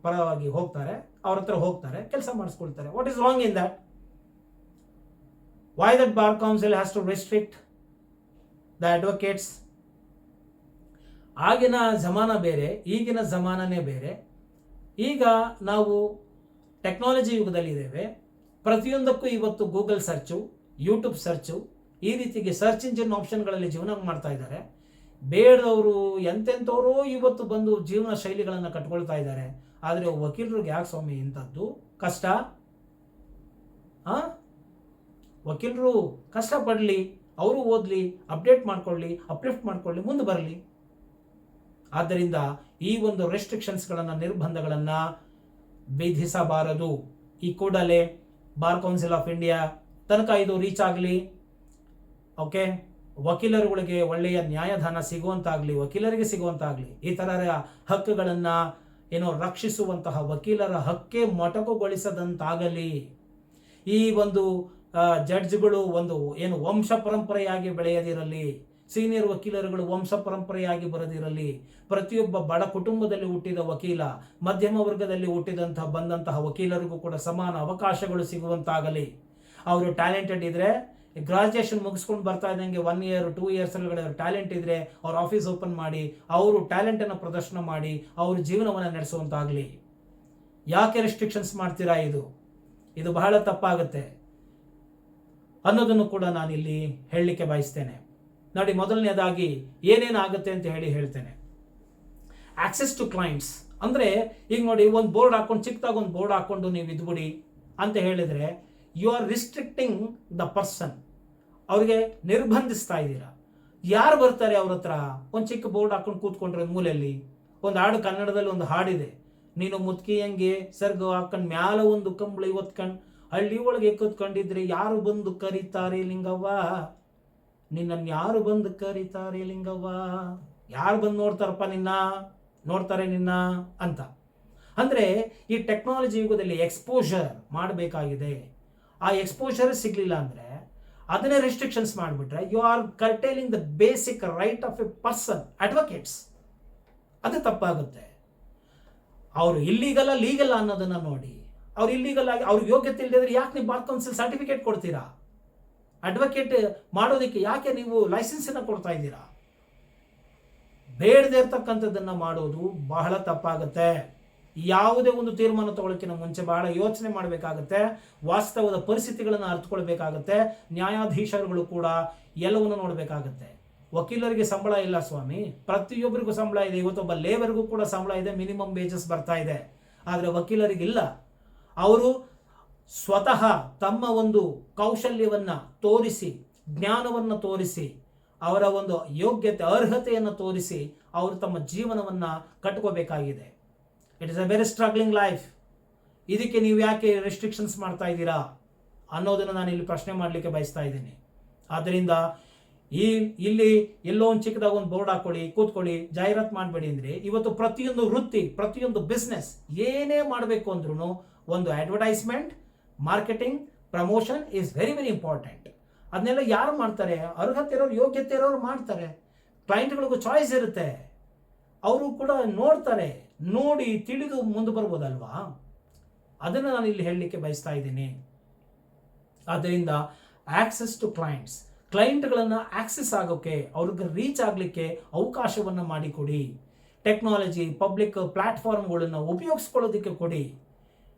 ಪರವಾಗಿ ಹೋಗ್ತಾರೆ, ಅವ್ರ ಹತ್ರ ಹೋಗ್ತಾರೆ, ಕೆಲಸ ಮಾಡಿಸ್ಕೊಳ್ತಾರೆ. What is wrong in that? Why that bar council has to restrict the advocates? ಆಗಿನ ಜಮಾನ ಬೇರೆ, ಈಗಿನ ಜಮಾನನೇ ಬೇರೆ. ಈಗ ನಾವು ಟೆಕ್ನಾಲಜಿ ಯುಗದಲ್ಲಿ ಇದ್ದೇವೆ. ಪ್ರತಿಯೊಂದಕ್ಕೂ ಇವತ್ತು ಗೂಗಲ್ ಸರ್ಚು, ಯೂಟ್ಯೂಬ್ ಸರ್ಚು, ಈ ರೀತಿಗೆ ಸರ್ಚ್ ಇಂಜಿನ್ ಆಪ್ಷನ್ಗಳಲ್ಲಿ ಜೀವನ ಮಾಡ್ತಾ ಇದ್ದಾರೆ. ಬೇಡದವರು ಎಂತೆಂಥವರು ಇವತ್ತು ಬಂದು ಜೀವನ ಶೈಲಿಗಳನ್ನು ಕಟ್ಕೊಳ್ತಾ ಇದ್ದಾರೆ. ಆದರೆ ವಕೀಲರಿಗೆ ಯಾಕೆ ಸ್ವಾಮಿ ಇಂಥದ್ದು ಕಷ್ಟ? ವಕೀಲರು ಕಷ್ಟಪಡಲಿ, ಅವರು ಓದಲಿ, ಅಪ್ಡೇಟ್ ಮಾಡ್ಕೊಳ್ಳಿ, ಅಪ್ಲಿಫ್ಟ್ ಮಾಡ್ಕೊಳ್ಳಿ, ಮುಂದೆ ಬರಲಿ. ಆದ್ದರಿಂದ ಈ ಒಂದು ರೆಸ್ಟ್ರಿಕ್ಷನ್ಸ್ಗಳನ್ನು, ನಿರ್ಬಂಧಗಳನ್ನು ವಿಧಿಸಬಾರದು. ಈ ಕೂಡಲೇ ಬಾರ್ ಕೌನ್ಸಿಲ್ ಆಫ್ ಇಂಡಿಯಾ ತನಕ ಇದು ರೀಚ್ ಆಗಲಿ. ಓಕೆ, ವಕೀಲರುಗಳಿಗೆ ಒಳ್ಳೆಯ ನ್ಯಾಯದಾನ ಸಿಗುವಂತಾಗಲಿ, ವಕೀಲರಿಗೆ ಸಿಗುವಂತಾಗಲಿ. ಈ ಥರ ಹಕ್ಕುಗಳನ್ನು ರಕ್ಷಿಸುವಂತಹ ವಕೀಲರ ಹಕ್ಕೇ ಮೊಟಕುಗೊಳಿಸದಂತಾಗಲಿ. ಈ ಒಂದು ಜಡ್ಜ್ಗಳು ವಂಶ ಪರಂಪರೆಯಾಗಿ ಬೆಳೆಯದಿರಲಿ. ಸೀನಿಯರ್ ವಕೀಲರುಗಳು ವಂಶ ಪರಂಪರೆಯಾಗಿ ಬರದಿರಲಿ. ಪ್ರತಿಯೊಬ್ಬ ಬಡ ಕುಟುಂಬದಲ್ಲಿ ಹುಟ್ಟಿದ ವಕೀಲ, ಮಧ್ಯಮ ವರ್ಗದಲ್ಲಿ ಬಂದಂತಹ ವಕೀಲರಿಗೂ ಕೂಡ ಸಮಾನ ಅವಕಾಶಗಳು ಸಿಗುವಂತಾಗಲಿ. ಅವರು ಟ್ಯಾಲೆಂಟೆಡ್ ಇದ್ರೆ, ಗ್ರಾಜುಯೇಷನ್ ಮುಗಿಸ್ಕೊಂಡು ಬರ್ತಾ ಇದ್ದಂಗೆ 1 year 2 years ಒಳಗಡೆ ಅವ್ರ ಟ್ಯಾಲೆಂಟ್ ಇದ್ರೆ ಅವ್ರ ಆಫೀಸ್ ಓಪನ್ ಮಾಡಿ ಅವರು ಟ್ಯಾಲೆಂಟನ್ನು ಪ್ರದರ್ಶನ ಮಾಡಿ ಅವ್ರ ಜೀವನವನ್ನು ನಡೆಸುವಂತಾಗಲಿ. ಯಾಕೆ ರೆಸ್ಟ್ರಿಕ್ಷನ್ಸ್ ಮಾಡ್ತೀರಾ? ಇದು ಬಹಳ ತಪ್ಪಾಗುತ್ತೆ ಅನ್ನೋದನ್ನು ಕೂಡ ನಾನಿಲ್ಲಿ ಹೇಳಲಿಕ್ಕೆ ಬಯಸ್ತೇನೆ. ನೋಡಿ, ಮೊದಲನೇದಾಗಿ ಏನೇನಾಗುತ್ತೆ ಅಂತ ಹೇಳ್ತೇನೆ. ಆಕ್ಸೆಸ್ ಟು ಕ್ಲೈಂಟ್ಸ್ ಅಂದರೆ, ಈಗ ನೋಡಿ, ಒಂದು ಬೋರ್ಡ್ ಹಾಕೊಂಡು, ಚಿಕ್ಕದಾಗಿ ಒಂದು ಬೋರ್ಡ್ ಹಾಕೊಂಡು ನೀವು ಇದ್ಬಿಡಿ ಅಂತ ಹೇಳಿದರೆ you are restricting the person. ಅವ್ರಿಗೆ ನಿರ್ಬಂಧಿಸ್ತಾ ಇದ್ದೀರಾ. ಯಾರು ಬರ್ತಾರೆ ಅವ್ರ ಹತ್ರ? ಒಂದು ಚಿಕ್ಕ ಬೋರ್ಡ್ ಹಾಕೊಂಡು ಕೂತ್ಕೊಂಡ್ರೆ ಮೂಲೆಯಲ್ಲಿ ಒಂದು ಹಾಡು, ಕನ್ನಡದಲ್ಲಿ ಒಂದು ಹಾಡಿದೆ, ನೀನು ಮುತ್ಕಿಯಂಗೆ ಸರ್ಗ ಹಾಕೊಂಡು ಮ್ಯಾಲ ಒಂದು ಕಂಬಳಿ ಒತ್ಕೊಂಡು ಹಳ್ಳಿ ಒಳಗೆ ಕೂತ್ಕೊಂಡಿದ್ರೆ ಯಾರು ಬಂದು ಕರೀತಾರೆ ಲಿಂಗವ್ವ, ನಿನ್ನನ್ನು ಯಾರು ಬಂದು ಕರೀತಾರೆ ಲಿಂಗವ್ವ, ಯಾರು ಬಂದು ನೋಡ್ತಾರಪ್ಪ ನೋಡ್ತಾರೆ ನಿನ್ನ ಅಂತ. ಅಂದರೆ ಈ ಟೆಕ್ನಾಲಜಿ ಯುಗದಲ್ಲಿ ಎಕ್ಸ್ಪೋಜರ್ ಮಾಡಬೇಕಾಗಿದೆ. ಆ ಎಕ್ಸ್ಪೋಜರ್ ಸಿಗಲಿಲ್ಲ ಅಂದರೆ ಅದನ್ನೇ ರೆಸ್ಟ್ರಿಕ್ಷನ್ಸ್ ಮಾಡಿಬಿಟ್ರೆ you are curtailing the basic right of a person, advocates. ಅದು ತಪ್ಪಾಗುತ್ತೆ. ಅವರು ಇಲ್ಲೀಗಲ್ಲ ಲೀಗಲ್ ಅನ್ನೋದನ್ನು ನೋಡಿ, ಅವ್ರು ಇಲ್ಲೀಗಲ್ ಆಗಿ ಅವ್ರಿಗೆ ಯೋಗ್ಯತೆ ಇಲ್ಲದಿದ್ರೆ ಯಾಕೆ ನೀವು ಬಾರ್ ಕೌನ್ಸಿಲ್ ಸರ್ಟಿಫಿಕೇಟ್ ಕೊಡ್ತೀರಾ? ಅಡ್ವೊಕೇಟ್ ಮಾಡೋದಕ್ಕೆ ಯಾಕೆ ನೀವು ಲೈಸೆನ್ಸನ್ನು ಕೊಡ್ತಾ ಇದ್ದೀರಾ? ಬೇಡದೇ ಇರ್ತಕ್ಕಂಥದ್ದನ್ನು ಮಾಡೋದು ಬಹಳ ತಪ್ಪಾಗುತ್ತೆ. ಯಾವುದೇ ಒಂದು ತೀರ್ಮಾನ ತಗೊಳ್ಳೋಕ್ಕಿಂತ ಮುಂಚೆ ಬಹಳ ಯೋಚನೆ ಮಾಡಬೇಕಾಗುತ್ತೆ. ವಾಸ್ತವದ ಪರಿಸ್ಥಿತಿಗಳನ್ನು ಅರ್ಥಕೊಳ್ಬೇಕಾಗುತ್ತೆ. ನ್ಯಾಯಾಧೀಶರುಗಳು ಕೂಡ ಎಲ್ಲವನ್ನು ನೋಡಬೇಕಾಗುತ್ತೆ. ವಕೀಲರಿಗೆ ಸಂಬಳ ಇಲ್ಲ ಸ್ವಾಮಿ, ಪ್ರತಿಯೊಬ್ಬರಿಗೂ ಸಂಬಳ ಇದೆ. ಇವತ್ತೊಬ್ಬ ಲೇಬರ್ಗೂ ಕೂಡ ಸಂಬಳ ಇದೆ, ಮಿನಿಮಮ್ ವೇಜಸ್ ಬರ್ತಾ ಇದೆ. ಆದರೆ ವಕೀಲರಿಗಿಲ್ಲ. ಅವರು ಸ್ವತಃ ತಮ್ಮ ಒಂದು ಕೌಶಲ್ಯವನ್ನು ತೋರಿಸಿ, ಜ್ಞಾನವನ್ನು ತೋರಿಸಿ, ಅವರ ಒಂದು ಯೋಗ್ಯತೆ ಅರ್ಹತೆಯನ್ನು ತೋರಿಸಿ ಅವರು ತಮ್ಮ ಜೀವನವನ್ನು ಕಟ್ಕೋಬೇಕಾಗಿದೆ. It is a very struggling life. ಇದಕ್ಕೆ ನೀವು ಯಾಕೆ ರೆಸ್ಟ್ರಿಕ್ಷನ್ಸ್ ಮಾಡ್ತಾ ಇದ್ದೀರಾ ಅನ್ನೋದನ್ನು ನಾನು ಇಲ್ಲಿ ಪ್ರಶ್ನೆ ಮಾಡಲಿಕ್ಕೆ ಬಯಸ್ತಾ ಇದ್ದೀನಿ. ಆದ್ದರಿಂದ ಇಲ್ಲಿ ಎಲ್ಲೋ ಒಂದು ಚಿಕ್ಕದಾಗ ಒಂದು ಬೋರ್ಡ್ ಹಾಕೊಳ್ಳಿ, ಕೂತ್ಕೊಳ್ಳಿ, ಜಾಹೀರಾತು ಮಾಡಬೇಡಿ ಅಂದರೆ ಇವತ್ತು ಪ್ರತಿಯೊಂದು ವೃತ್ತಿ, ಪ್ರತಿಯೊಂದು ಬಿಸ್ನೆಸ್ ಏನೇ ಮಾಡಬೇಕು ಅಂದ್ರೂ ಒಂದು advertisement, marketing, promotion is very very important. ಅದನ್ನೆಲ್ಲ ಯಾರು ಮಾಡ್ತಾರೆ? ಅರ್ಹತೆ ಇರೋರು, ಯೋಗ್ಯತೆ ಇರೋರು ಮಾಡ್ತಾರೆ. ಕ್ಲೈಂಟ್ಗಳಿಗೂ ಚಾಯ್ಸ್ ಇರುತ್ತೆ, ಅವರು ಕೂಡ ನೋಡ್ತಾರೆ, ನೋಡಿ ತಿಳಿದು ಮುಂದೆ ಬರ್ಬೋದಲ್ವಾ? ಅದನ್ನು ನಾನು ಇಲ್ಲಿ ಹೇಳಲಿಕ್ಕೆ ಬಯಸ್ತಾ ಇದ್ದೀನಿ. ಆದ್ದರಿಂದ ಆಕ್ಸೆಸ್ ಟು ಕ್ಲೈಂಟ್ಗಳನ್ನು ಆಕ್ಸೆಸ್ ಆಗೋಕ್ಕೆ, ಅವ್ರಿಗೆ ರೀಚ್ ಆಗಲಿಕ್ಕೆ ಅವಕಾಶವನ್ನು ಮಾಡಿಕೊಡಿ. ಟೆಕ್ನಾಲಜಿ, ಪಬ್ಲಿಕ್ ಪ್ಲಾಟ್ಫಾರ್ಮ್ಗಳನ್ನು ಉಪಯೋಗಿಸ್ಕೊಳ್ಳೋದಕ್ಕೆ ಕೊಡಿ.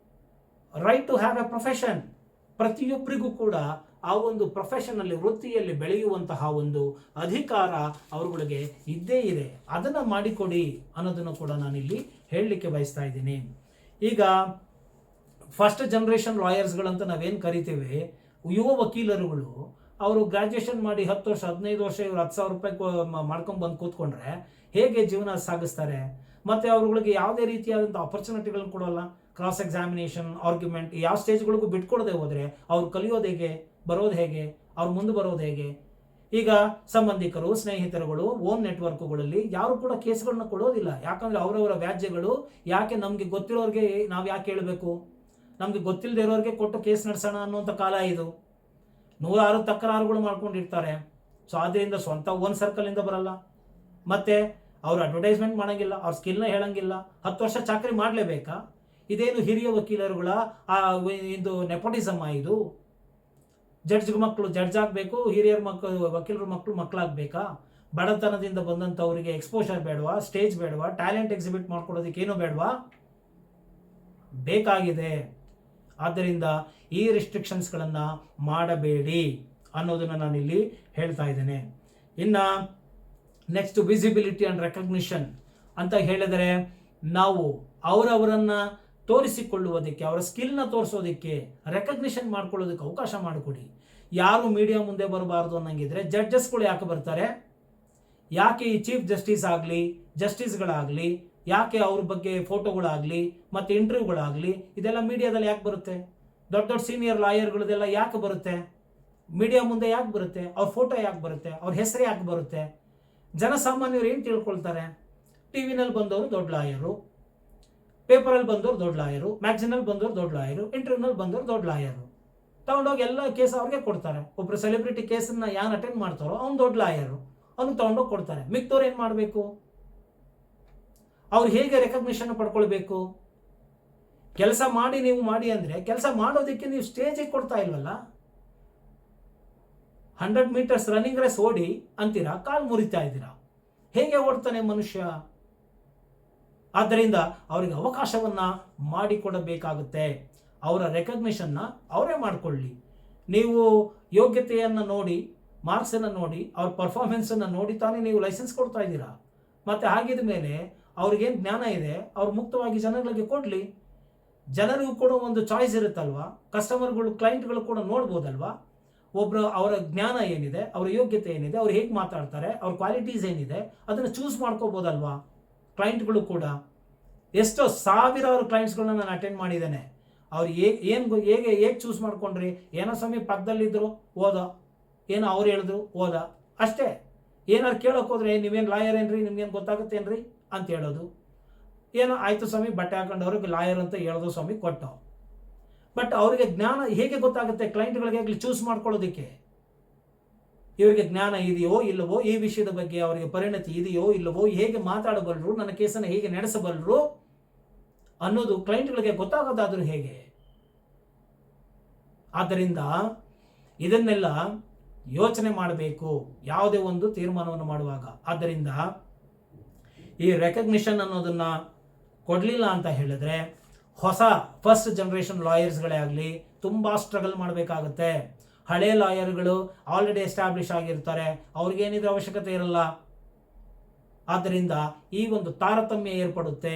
Right to have a profession. ಪ್ರತಿಯೊಬ್ಬರಿಗೂ ಕೂಡ ಆ ಒಂದು ಪ್ರೊಫೆಷನಲ್ಲಿ, ವೃತ್ತಿಯಲ್ಲಿ ಬೆಳೆಯುವಂತಹ ಒಂದು ಅಧಿಕಾರ ಅವರುಗಳಿಗೆ ಇದ್ದೇ ಇದೆ. ಅದನ್ನು ಮಾಡಿಕೊಡಿ ಅನ್ನೋದನ್ನು ಕೂಡ ನಾನಿಲ್ಲಿ ಹೇಳಲಿಕ್ಕೆ ಬಯಸ್ತಾ ಇದ್ದೀನಿ. ಈಗ ಫಸ್ಟ್ ಜನರೇಷನ್ ಲಾಯರ್ಸ್ಗಳಂತ ನಾವೇನು ಕರಿತೀವಿ, ಯುವ ವಕೀಲರುಗಳು, ಅವರು ಗ್ರಾಜ್ಯುಯೇಷನ್ ಮಾಡಿ 10 ವರ್ಷ 15 ವರ್ಷ ಇವರು 10,000 ರೂಪಾಯಿ ಮಾಡ್ಕೊಂಡು ಬಂದು ಕೂತ್ಕೊಂಡ್ರೆ ಹೇಗೆ ಜೀವನ ಸಾಗಿಸ್ತಾರೆ? ಮತ್ತು ಅವ್ರುಗಳಿಗೆ ಯಾವುದೇ ರೀತಿಯಾದಂಥ ಆಪರ್ಚುನಿಟಿಗಳನ್ನು ಕೊಡೋಲ್ಲ. ಕ್ರಾಸ್ ಎಕ್ಸಾಮಿನೇಷನ್, ಆರ್ಗ್ಯುಮೆಂಟ್ ಯಾವ ಸ್ಟೇಜ್ಗಳಿಗೂ ಬಿಟ್ಕೊಡದೆ ಹೋದರೆ ಅವ್ರು ಕಲಿಯೋದು ಹೇಗೆ, ಬರೋದು ಹೇಗೆ, ಅವ್ರು ಮುಂದೆ ಬರೋದು ಹೇಗೆ? ಈಗ ಸಂಬಂಧಿಕರು, ಸ್ನೇಹಿತರುಗಳು, ಓನ್ ನೆಟ್ವರ್ಕ್ಗಳಲ್ಲಿ ಯಾರು ಕೂಡ ಕೇಸ್ಗಳನ್ನ ಕೊಡೋದಿಲ್ಲ. ಯಾಕಂದರೆ ಅವರವರ ವ್ಯಾಜ್ಯಗಳು ಯಾಕೆ ನಮಗೆ ಗೊತ್ತಿರೋರಿಗೆ ನಾವು ಯಾಕೆ ಹೇಳಬೇಕು? ನಮಗೆ ಗೊತ್ತಿಲ್ಲದೆ ಇರೋರಿಗೆ ಕೊಟ್ಟು ಕೇಸ್ ನಡೆಸೋಣ ಅನ್ನುವಂಥ ಕಾಲ ಇದು. 106 ತಕರಾರುಗಳು ಮಾಡ್ಕೊಂಡಿರ್ತಾರೆ. ಸೊ ಆದ್ದರಿಂದ ಸ್ವಂತ ಓನ್ ಸರ್ಕಲಿಂದ ಬರಲ್ಲ. ಮತ್ತು ಅವರು ಅಡ್ವರ್ಟೈಸ್ಮೆಂಟ್ ಮಾಡೋಂಗಿಲ್ಲ, ಅವ್ರ ಸ್ಕಿಲ್ನ ಹೇಳೋಂಗಿಲ್ಲ. 10 ವರ್ಷ ಚಾಕರಿ ಮಾಡಲೇಬೇಕಾ? ಇದೇನು ಹಿರಿಯ ವಕೀಲರುಗಳ ಇದು ನೆಪೋಟಿಸಮ್? ಇದು ಜಡ್ಜ್ ಮಕ್ಕಳು ಜಡ್ಜ್ ಆಗಬೇಕು, ಹಿರಿಯರ ಮಕ್ಕಳು ವಕೀಲರ ಮಕ್ಕಳಾಗಬೇಕಾ? ಬಡತನದಿಂದ ಬಂದಂಥವರಿಗೆ ಎಕ್ಸ್ಪೋಷರ್ ಬೇಡವಾ? ಸ್ಟೇಜ್ ಬೇಡವಾ? ಟ್ಯಾಲೆಂಟ್ ಎಕ್ಸಿಬಿಟ್ ಮಾಡ್ಕೊಡೋದಕ್ಕೆ ಏನೂ ಬೇಡವಾ? ಬೇಕಾಗಿದೆ. ಆದ್ದರಿಂದ ಈ ರಿಸ್ಟ್ರಿಕ್ಷನ್ಸ್ಗಳನ್ನು ಮಾಡಬೇಡಿ ಅನ್ನೋದನ್ನು ನಾನಿಲ್ಲಿ ಹೇಳ್ತಾ ಇದ್ದೇನೆ. ಇನ್ನು ನೆಕ್ಸ್ಟ್ ವಿಸಿಬಿಲಿಟಿ ಆ್ಯಂಡ್ ರೆಕಗ್ನಿಷನ್ ಅಂತ ಹೇಳಿದರೆ, ನಾವು ಅವರವರನ್ನು ತೋರಿಸಿಕೊಳ್ಳುವುದಕ್ಕೆ, ಅವರ ಸ್ಕಿಲ್ನ ತೋರಿಸೋದಕ್ಕೆ, ರೆಕಗ್ನಿಷನ್ ಮಾಡ್ಕೊಳ್ಳೋದಕ್ಕೆ ಅವಕಾಶ ಮಾಡಿಕೊಡಿ. ಯಾರು ಮೀಡಿಯಾ ಮುಂದೆ ಬರಬಾರ್ದು ಅನ್ನಂಗಿದ್ರೆ ಜಡ್ಜಸ್ಗಳು ಯಾಕೆ ಬರ್ತಾರೆ? ಯಾಕೆ ಈ ಚೀಫ್ ಜಸ್ಟಿಸ್ ಆಗಲಿ, ಜಸ್ಟಿಸ್ಗಳಾಗಲಿ, ಯಾಕೆ ಅವ್ರ ಬಗ್ಗೆ ಫೋಟೋಗಳಾಗಲಿ ಮತ್ತು ಇಂಟರ್ವ್ಯೂಗಳಾಗಲಿ ಇದೆಲ್ಲ ಮೀಡಿಯಾದಲ್ಲಿ ಯಾಕೆ ಬರುತ್ತೆ? ದೊಡ್ಡ ದೊಡ್ಡ ಸೀನಿಯರ್ ಲಾಯರ್ಗಳದೆಲ್ಲ ಯಾಕೆ ಬರುತ್ತೆ? ಮೀಡಿಯಾ ಮುಂದೆ ಯಾಕೆ ಬರುತ್ತೆ? ಅವ್ರ ಫೋಟೋ ಯಾಕೆ ಬರುತ್ತೆ? ಅವ್ರ ಹೆಸರು ಯಾಕೆ ಬರುತ್ತೆ? ಜನಸಾಮಾನ್ಯರು ಏನು ತಿಳ್ಕೊಳ್ತಾರೆ? ಟಿ ವಿನಲ್ಲಿ ಬಂದವರು ದೊಡ್ಡ ಲಾಯರು, ಪೇಪರಲ್ಲಿ ಬಂದವರು ದೊಡ್ಡ ಲಾಯರು, ಮ್ಯಾಗ್ಝಿನಲ್ಲಿ ಬಂದವರು ದೊಡ್ಡ ಲಾಯರು, ಇಂಟರ್ವ್ಯೂನಲ್ಲಿ ಬಂದವರು ದೊಡ್ಡ ಲಾಯರು. ತಗೊಂಡೋಗಿ ಎಲ್ಲ ಕೇಸ್ ಅವ್ರಿಗೆ ಕೊಡ್ತಾರೆ. ಒಬ್ಬರು ಸೆಲೆಬ್ರಿಟಿ ಕೇಸನ್ನು ಯಾರು ಅಟೆಂಡ್ ಮಾಡ್ತಾರೋ ಅವ್ನು ದೊಡ್ಡ ಲಾಯರು, ಅವ್ನಿಗೆ ತಗೊಂಡೋಗಿ ಕೊಡ್ತಾರೆ. ಮಿಕ್ತವ್ರು ಏನು ಮಾಡಬೇಕು? ಅವ್ರು ಹೇಗೆ ರೆಕಗ್ನಿಷನ್ ಪಡ್ಕೊಳ್ಬೇಕು? ಕೆಲಸ ಮಾಡಿ ನೀವು ಮಾಡಿ ಅಂದರೆ ಕೆಲಸ ಮಾಡೋದಕ್ಕೆ ನೀವು ಸ್ಟೇಜಿಗೆ ಕೊಡ್ತಾ ಇಲ್ವಲ್ಲ. 100 ಮೀಟರ್ಸ್ ರನ್ನಿಂಗ್ ರೇಸ್ ಓಡಿ ಅಂತೀರಾ, ಕಾಲು ಮುರಿತಾ ಇದ್ದೀರಾ. ಹೇಗೆ ಓಡ್ತಾನೆ ಮನುಷ್ಯ? ಆದ್ದರಿಂದ ಅವರಿಗೆ ಅವಕಾಶವನ್ನು ಮಾಡಿಕೊಡಬೇಕಾಗುತ್ತೆ. ಅವರ ರೆಕಗ್ನಿಷನ್ನ ಅವರೇ ಮಾಡಿಕೊಳ್ಳಿ. ನೀವು ಯೋಗ್ಯತೆಯನ್ನು ನೋಡಿ, ಮಾರ್ಕ್ಸನ್ನು ನೋಡಿ, ಅವ್ರ ಪರ್ಫಾರ್ಮೆನ್ಸನ್ನು ನೋಡಿ ತಾನೇ ನೀವು ಲೈಸೆನ್ಸ್ ಕೊಡ್ತಾ ಇದ್ದೀರಾ. ಮತ್ತು ಹಾಗಿದ ಮೇಲೆ ಅವ್ರಿಗೇನು ಜ್ಞಾನ ಇದೆ ಅವ್ರು ಮುಕ್ತವಾಗಿ ಜನಗಳಿಗೆ ಕೊಡಲಿ. ಜನರಿಗೂ ಕೂಡ ಒಂದು ಚಾಯ್ಸ್ ಇರುತ್ತಲ್ವಾ. ಕಸ್ಟಮರ್ಗಳು, ಕ್ಲೈಂಟ್ಗಳು ಕೂಡ ನೋಡ್ಬೋದಲ್ವಾ. ಒಬ್ಬರು ಅವರ ಜ್ಞಾನ ಏನಿದೆ, ಅವರ ಯೋಗ್ಯತೆ ಏನಿದೆ, ಅವ್ರು ಹೇಗೆ ಮಾತಾಡ್ತಾರೆ, ಅವ್ರ ಕ್ವಾಲಿಟೀಸ್ ಏನಿದೆ ಅದನ್ನು ಚೂಸ್ ಮಾಡ್ಕೋಬೋದಲ್ವಾ ಕ್ಲೈಂಟ್ಗಳು ಕೂಡ. ಎಷ್ಟೋ ಸಾವಿರಾರು ಕ್ಲೈಂಟ್ಸ್ಗಳನ್ನ ನಾನು ಅಟೆಂಡ್ ಮಾಡಿದ್ದೇನೆ. ಅವ್ರು ಹೇಗೆ ಚೂಸ್ ಮಾಡ್ಕೊಂಡ್ರಿ? ಏನೋ ಸ್ವಾಮಿ ಪಕ್ಕದಲ್ಲಿದ್ದರು, ಓದ, ಏನೋ ಅವ್ರು ಹೇಳಿದ್ರು, ಓದ, ಅಷ್ಟೇ. ಏನಾರು ಕೇಳೋಕೆ ಹೋದ್ರೆ ನೀವೇನು ಲಾಯರ್ ಏನ್ರಿ, ನಿಮ್ಗೇನು ಗೊತ್ತಾಗುತ್ತೇನ್ರಿ ಅಂತ ಹೇಳೋದು. ಏನೋ ಆಯಿತು ಸ್ವಾಮಿ, ಬಟ್ಟೆ ಹಾಕೊಂಡವ್ರಿಗೆ ಲಾಯರ್ ಅಂತ ಹೇಳೋದು ಸ್ವಾಮಿ, ಕೊಟ್ಟು. ಬಟ್ ಅವರಿಗೆ ಜ್ಞಾನ ಹೇಗೆ ಗೊತ್ತಾಗುತ್ತೆ ಕ್ಲೈಂಟ್ಗಳಿಗೆ ಆಗಲಿ ಚೂಸ್ ಮಾಡ್ಕೊಳ್ಳೋದಕ್ಕೆ? ಇವರಿಗೆ ಜ್ಞಾನ ಇದೆಯೋ ಇಲ್ಲವೋ, ಈ ವಿಷಯದ ಬಗ್ಗೆ ಅವರಿಗೆ ಪರಿಣತಿ ಇದೆಯೋ ಇಲ್ಲವೋ, ಹೇಗೆ ಮಾತಾಡಬಲ್ಲರು, ನನ್ನ ಕೇಸನ್ನು ಹೇಗೆ ನಡೆಸಬಲ್ಲರು ಅನ್ನೋದು ಕ್ಲೈಂಟ್ಗಳಿಗೆ ಗೊತ್ತಾಗೋದಾದರೂ ಹೇಗೆ? ಆದ್ದರಿಂದ ಇದನ್ನೆಲ್ಲ ಯೋಚನೆ ಮಾಡಬೇಕು ಯಾವುದೇ ಒಂದು ತೀರ್ಮಾನವನ್ನು ಮಾಡುವಾಗ. ಆದ್ದರಿಂದ ಈ ರೆಕಗ್ನಿಷನ್ ಅನ್ನೋದನ್ನು ಕೊಡಲಿಲ್ಲ ಅಂತ ಹೇಳಿದ್ರೆ ಹೊಸ ಫಸ್ಟ್ ಜನರೇಷನ್ ಲಾಯರ್ಸ್ಗಳೇ ಆಗಲಿ ತುಂಬ ಸ್ಟ್ರಗಲ್ ಮಾಡಬೇಕಾಗುತ್ತೆ. ಹಳೆ ಲಾಯರ್ಗಳು ಆಲ್ರೆಡಿ ಎಸ್ಟಾಬ್ಲಿಷ್ ಆಗಿರ್ತಾರೆ, ಅವ್ರಿಗೇನಿದ್ರೆ ಅವಶ್ಯಕತೆ ಇರಲ್ಲ. ಆದ್ದರಿಂದ ಈ ಒಂದು ತಾರತಮ್ಯ ಏರ್ಪಡುತ್ತೆ.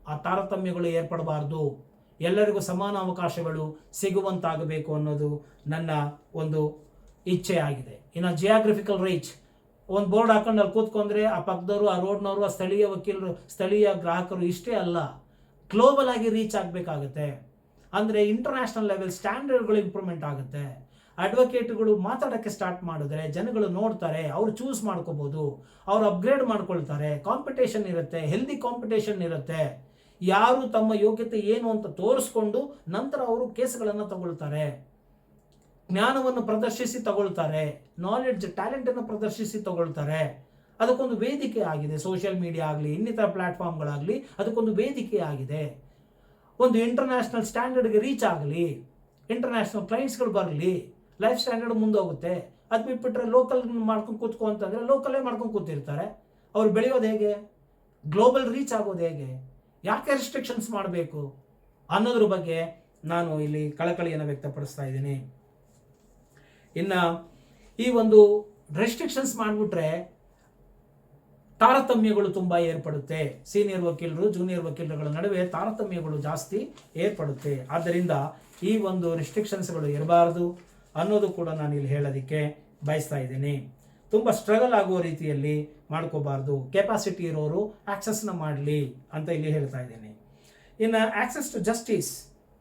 ಆ ತಾರತಮ್ಯಗಳು ಏರ್ಪಡಬಾರ್ದು. ಎಲ್ಲರಿಗೂ ಸಮಾನ ಅವಕಾಶಗಳು ಸಿಗುವಂತಾಗಬೇಕು ಅನ್ನೋದು ನನ್ನ ಒಂದು ಇಚ್ಛೆ ಆಗಿದೆ. ಇನ್ನು ಜಿಯಾಗ್ರಫಿಕಲ್ ರೀಚ್, ಒಂದು ಬೋರ್ಡ್ ಹಾಕೊಂಡು ಅಲ್ಲಿ ಕೂತ್ಕೊಂಡ್ರೆ ಆ ಪಕ್ಕದವರು, ಆ ರೋಡ್ನವರು, ಆ ಸ್ಥಳೀಯ ವಕೀಲರು, ಸ್ಥಳೀಯ ಗ್ರಾಹಕರು ಇಷ್ಟೇ ಅಲ್ಲ, ಗ್ಲೋಬಲ್ ಆಗಿ ರೀಚ್ ಆಗಬೇಕಾಗುತ್ತೆ. ಅಂದರೆ ಇಂಟರ್ನ್ಯಾಷನಲ್ ಲೆವೆಲ್ ಸ್ಟ್ಯಾಂಡರ್ಡ್ಗಳು ಇಂಪ್ರೂವ್ಮೆಂಟ್ ಆಗುತ್ತೆ. ಅಡ್ವೊಕೇಟ್ಗಳು ಮಾತಾಡೋಕ್ಕೆ ಸ್ಟಾರ್ಟ್ ಮಾಡಿದ್ರೆ ಜನಗಳು ನೋಡ್ತಾರೆ, ಅವ್ರು ಚೂಸ್ ಮಾಡ್ಕೋಬೋದು, ಅವ್ರು ಅಪ್ಗ್ರೇಡ್ ಮಾಡ್ಕೊಳ್ತಾರೆ. ಕಾಂಪಿಟೇಷನ್ ಇರುತ್ತೆ, ಹೆಲ್ದಿ ಕಾಂಪಿಟೇಷನ್ ಇರುತ್ತೆ. ಯಾರು ತಮ್ಮ ಯೋಗ್ಯತೆ ಏನು ಅಂತ ತೋರಿಸ್ಕೊಂಡು ನಂತರ ಅವರು ಕೇಸ್ಗಳನ್ನು ತಗೊಳ್ತಾರೆ, ಜ್ಞಾನವನ್ನು ಪ್ರದರ್ಶಿಸಿ ತಗೊಳ್ತಾರೆ, ನಾಲೆಡ್ಜ್, ಟ್ಯಾಲೆಂಟನ್ನು ಪ್ರದರ್ಶಿಸಿ ತಗೊಳ್ತಾರೆ. ಅದಕ್ಕೊಂದು ವೇದಿಕೆ ಆಗಿದೆ. ಸೋಷಿಯಲ್ ಮೀಡಿಯಾ ಆಗಲಿ, ಇನ್ನಿತರ ಪ್ಲಾಟ್ಫಾರ್ಮ್ಗಳಾಗಲಿ ಅದಕ್ಕೊಂದು ವೇದಿಕೆ ಆಗಿದೆ. ಒಂದು ಇಂಟರ್ನ್ಯಾಷನಲ್ ಸ್ಟ್ಯಾಂಡರ್ಡ್ಗೆ ರೀಚ್ ಆಗಲಿ, ಇಂಟರ್ನ್ಯಾಷನಲ್ ಕ್ಲೈಂಟ್ಸ್ಗಳು ಬರಲಿ, ಲೈಫ್ ಸ್ಟ್ಯಾಂಡರ್ಡ್ ಮುಂದೋಗುತ್ತೆ. ಅದು ಬಿಟ್ಬಿಟ್ರೆ ಲೋಕಲ್ ಮಾಡ್ಕೊಂಡು ಕೂತ್ಕೊ ಅಂತಂದರೆ ಲೋಕಲ್ಲೇ ಮಾಡ್ಕೊಂಡು ಕೂತಿರ್ತಾರೆ. ಅವ್ರು ಬೆಳೆಯೋದು ಹೇಗೆ? ಗ್ಲೋಬಲ್ ರೀಚ್ ಆಗೋದು ಹೇಗೆ? ಯಾಕೆ ರೆಸ್ಟ್ರಿಕ್ಷನ್ಸ್ ಮಾಡಬೇಕು ಅನ್ನೋದ್ರ ಬಗ್ಗೆ ನಾನು ಇಲ್ಲಿ ಕಳಕಳಿಯನ್ನು ವ್ಯಕ್ತಪಡಿಸ್ತಾ ಇದ್ದೀನಿ. ಇನ್ನು ಈ ಒಂದು ರೆಸ್ಟ್ರಿಕ್ಷನ್ಸ್ ಮಾಡಿಬಿಟ್ರೆ ತಾರತಮ್ಯಗಳು ತುಂಬ ಏರ್ಪಡುತ್ತೆ. ಸೀನಿಯರ್ ವಕೀಲರು, ಜೂನಿಯರ್ ವಕೀಲರುಗಳ ನಡುವೆ ತಾರತಮ್ಯಗಳು ಜಾಸ್ತಿ ಏರ್ಪಡುತ್ತೆ. ಆದ್ದರಿಂದ ಈ ಒಂದು ರೆಸ್ಟ್ರಿಕ್ಷನ್ಸ್ಗಳು ಇರಬಾರ್ದು ಅನ್ನೋದು ಕೂಡ ನಾನು ಇಲ್ಲಿ ಹೇಳೋದಕ್ಕೆ ಬಯಸ್ತಾ ಇದ್ದೀನಿ. ತುಂಬ ಸ್ಟ್ರಗಲ್ ಆಗುವ ರೀತಿಯಲ್ಲಿ ಮಾಡ್ಕೋಬಾರ್ದು. ಕೆಪಾಸಿಟಿ ಇರೋರು ಆಕ್ಸೆಸ್ನ ಮಾಡಲಿ ಅಂತ ಇಲ್ಲಿ ಹೇಳ್ತಾ ಇದ್ದೀನಿ. ಇನ್ನು ಆಕ್ಸೆಸ್ ಟು ಜಸ್ಟಿಸ್